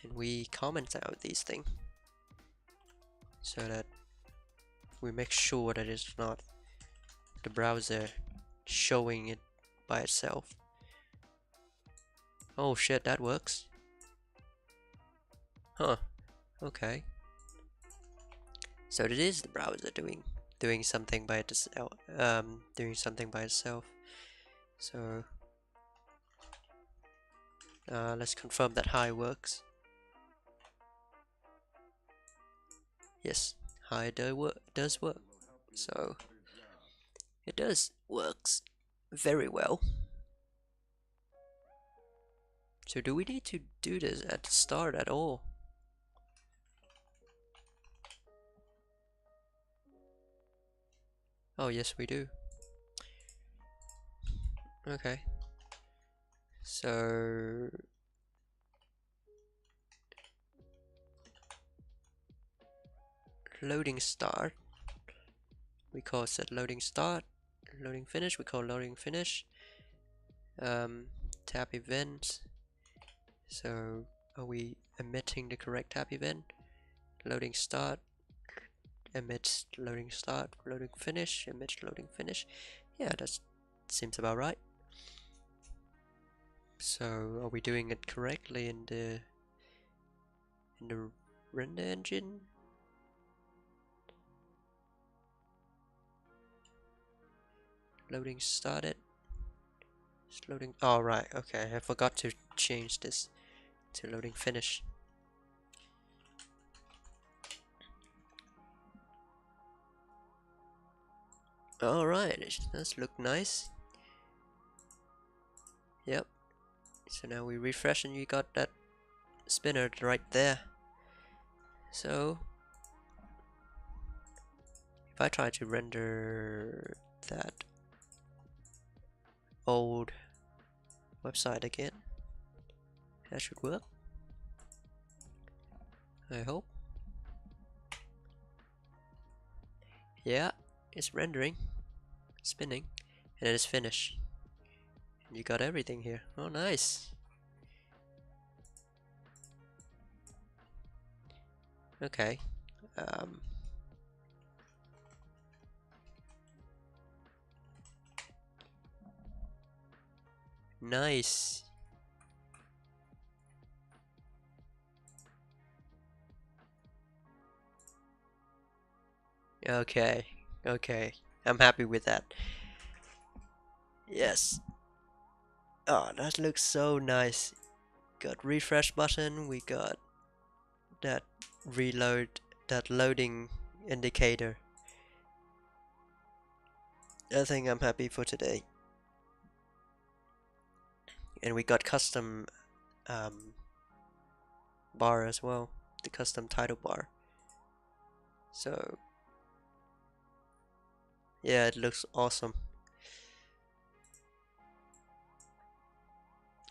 and we comment out these things so that we make sure that it's not the browser showing it by itself. Oh shit, that works. Huh. Okay. So it is the browser doing something by itself. Doing something by itself. So let's confirm that hi works. Yes, hi does work. So it does works very well. So do we need to do this at the start at all? Oh yes, we do. Okay. So loading start, we call set loading start. Loading finish, we call loading finish. Tab event. So are we emitting the correct tab event? Loading start emits loading start, loading finish emits loading finish. Yeah, that seems about right. So are we doing it correctly in the render engine? Loading started. It's loading. Oh right, okay. I forgot to change this to loading finish. Alright, it does look nice. Yep. So now we refresh and you got that spinner right there. So if I try to render that old website again, that should work. I hope. Yeah, it's rendering, spinning, and it is finished. And you got everything here. Oh, nice. Okay. Nice. Okay. Okay. I'm happy with that. Yes. Oh, that looks so nice. Got refresh button, we got that reload, that loading indicator. I think I'm happy for today. And we got custom bar as well, the custom title bar. So yeah, it looks awesome.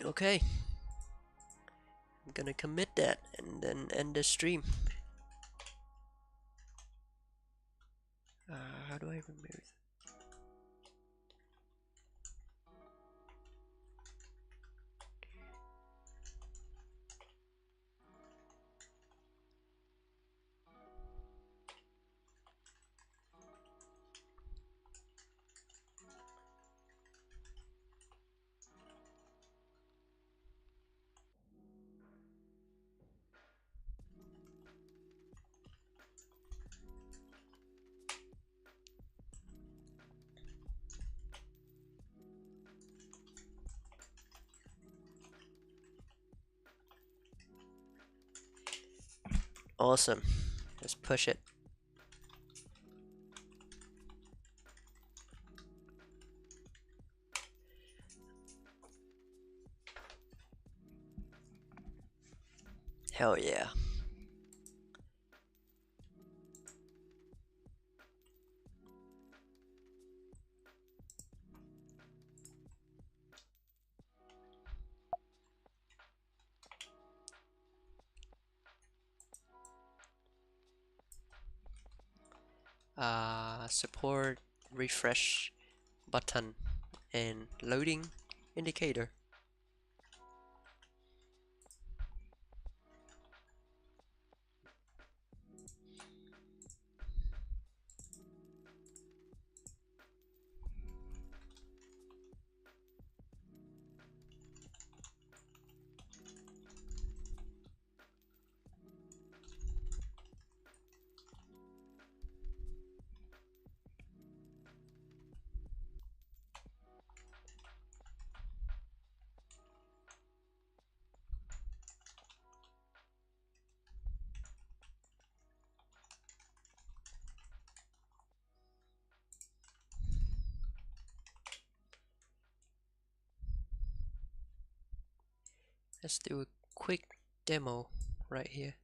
Okay, I'm gonna commit that and then end the stream. How do I remove? Awesome. Let's push it. Hell yeah. Support refresh button and loading indicator. Let's do a quick demo right here.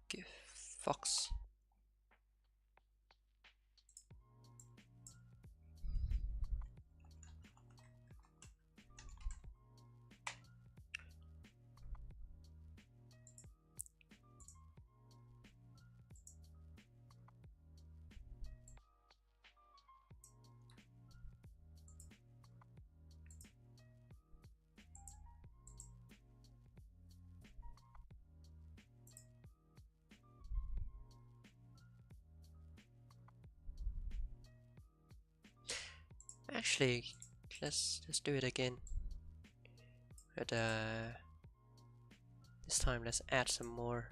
Give Fox. Actually, let's do it again. But this time let's add some more.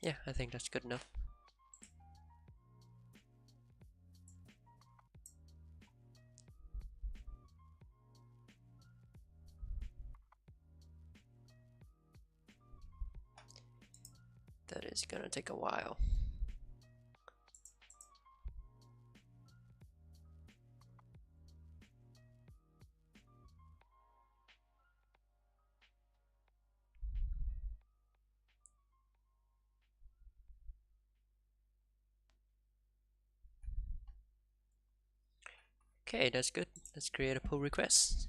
Yeah, I think that's good enough. That is gonna take a while. Okay, that's good. Let's create a pull request.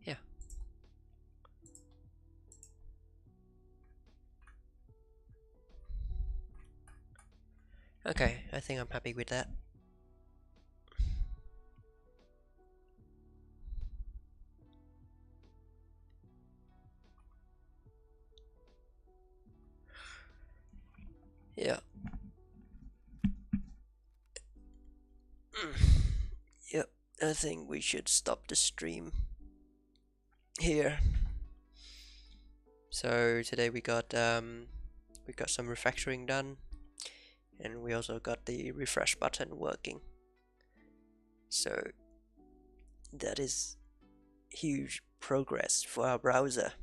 Yeah. Okay, I think I'm happy with that. Yeah. Yep, I think we should stop the stream here. So today we got some refactoring done, and we also got the refresh button working. So that is huge progress for our browser.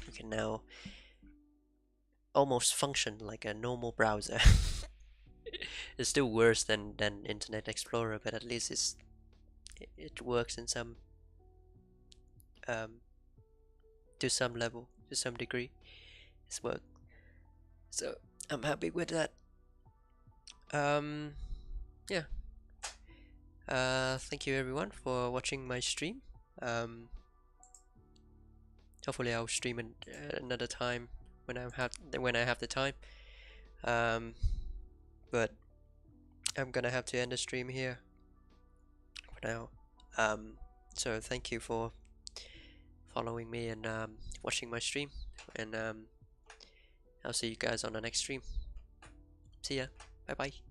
We can now almost function like a normal browser. It's still worse than Internet Explorer, but at least it works in some to some level, to some degree. It's work. So I'm happy with that. Yeah. Thank you everyone for watching my stream. Hopefully I'll stream another time when I have the time. But I'm gonna have to end the stream here for now. So thank you for following me and watching my stream, and I'll see you guys on the next stream. See ya. Bye bye.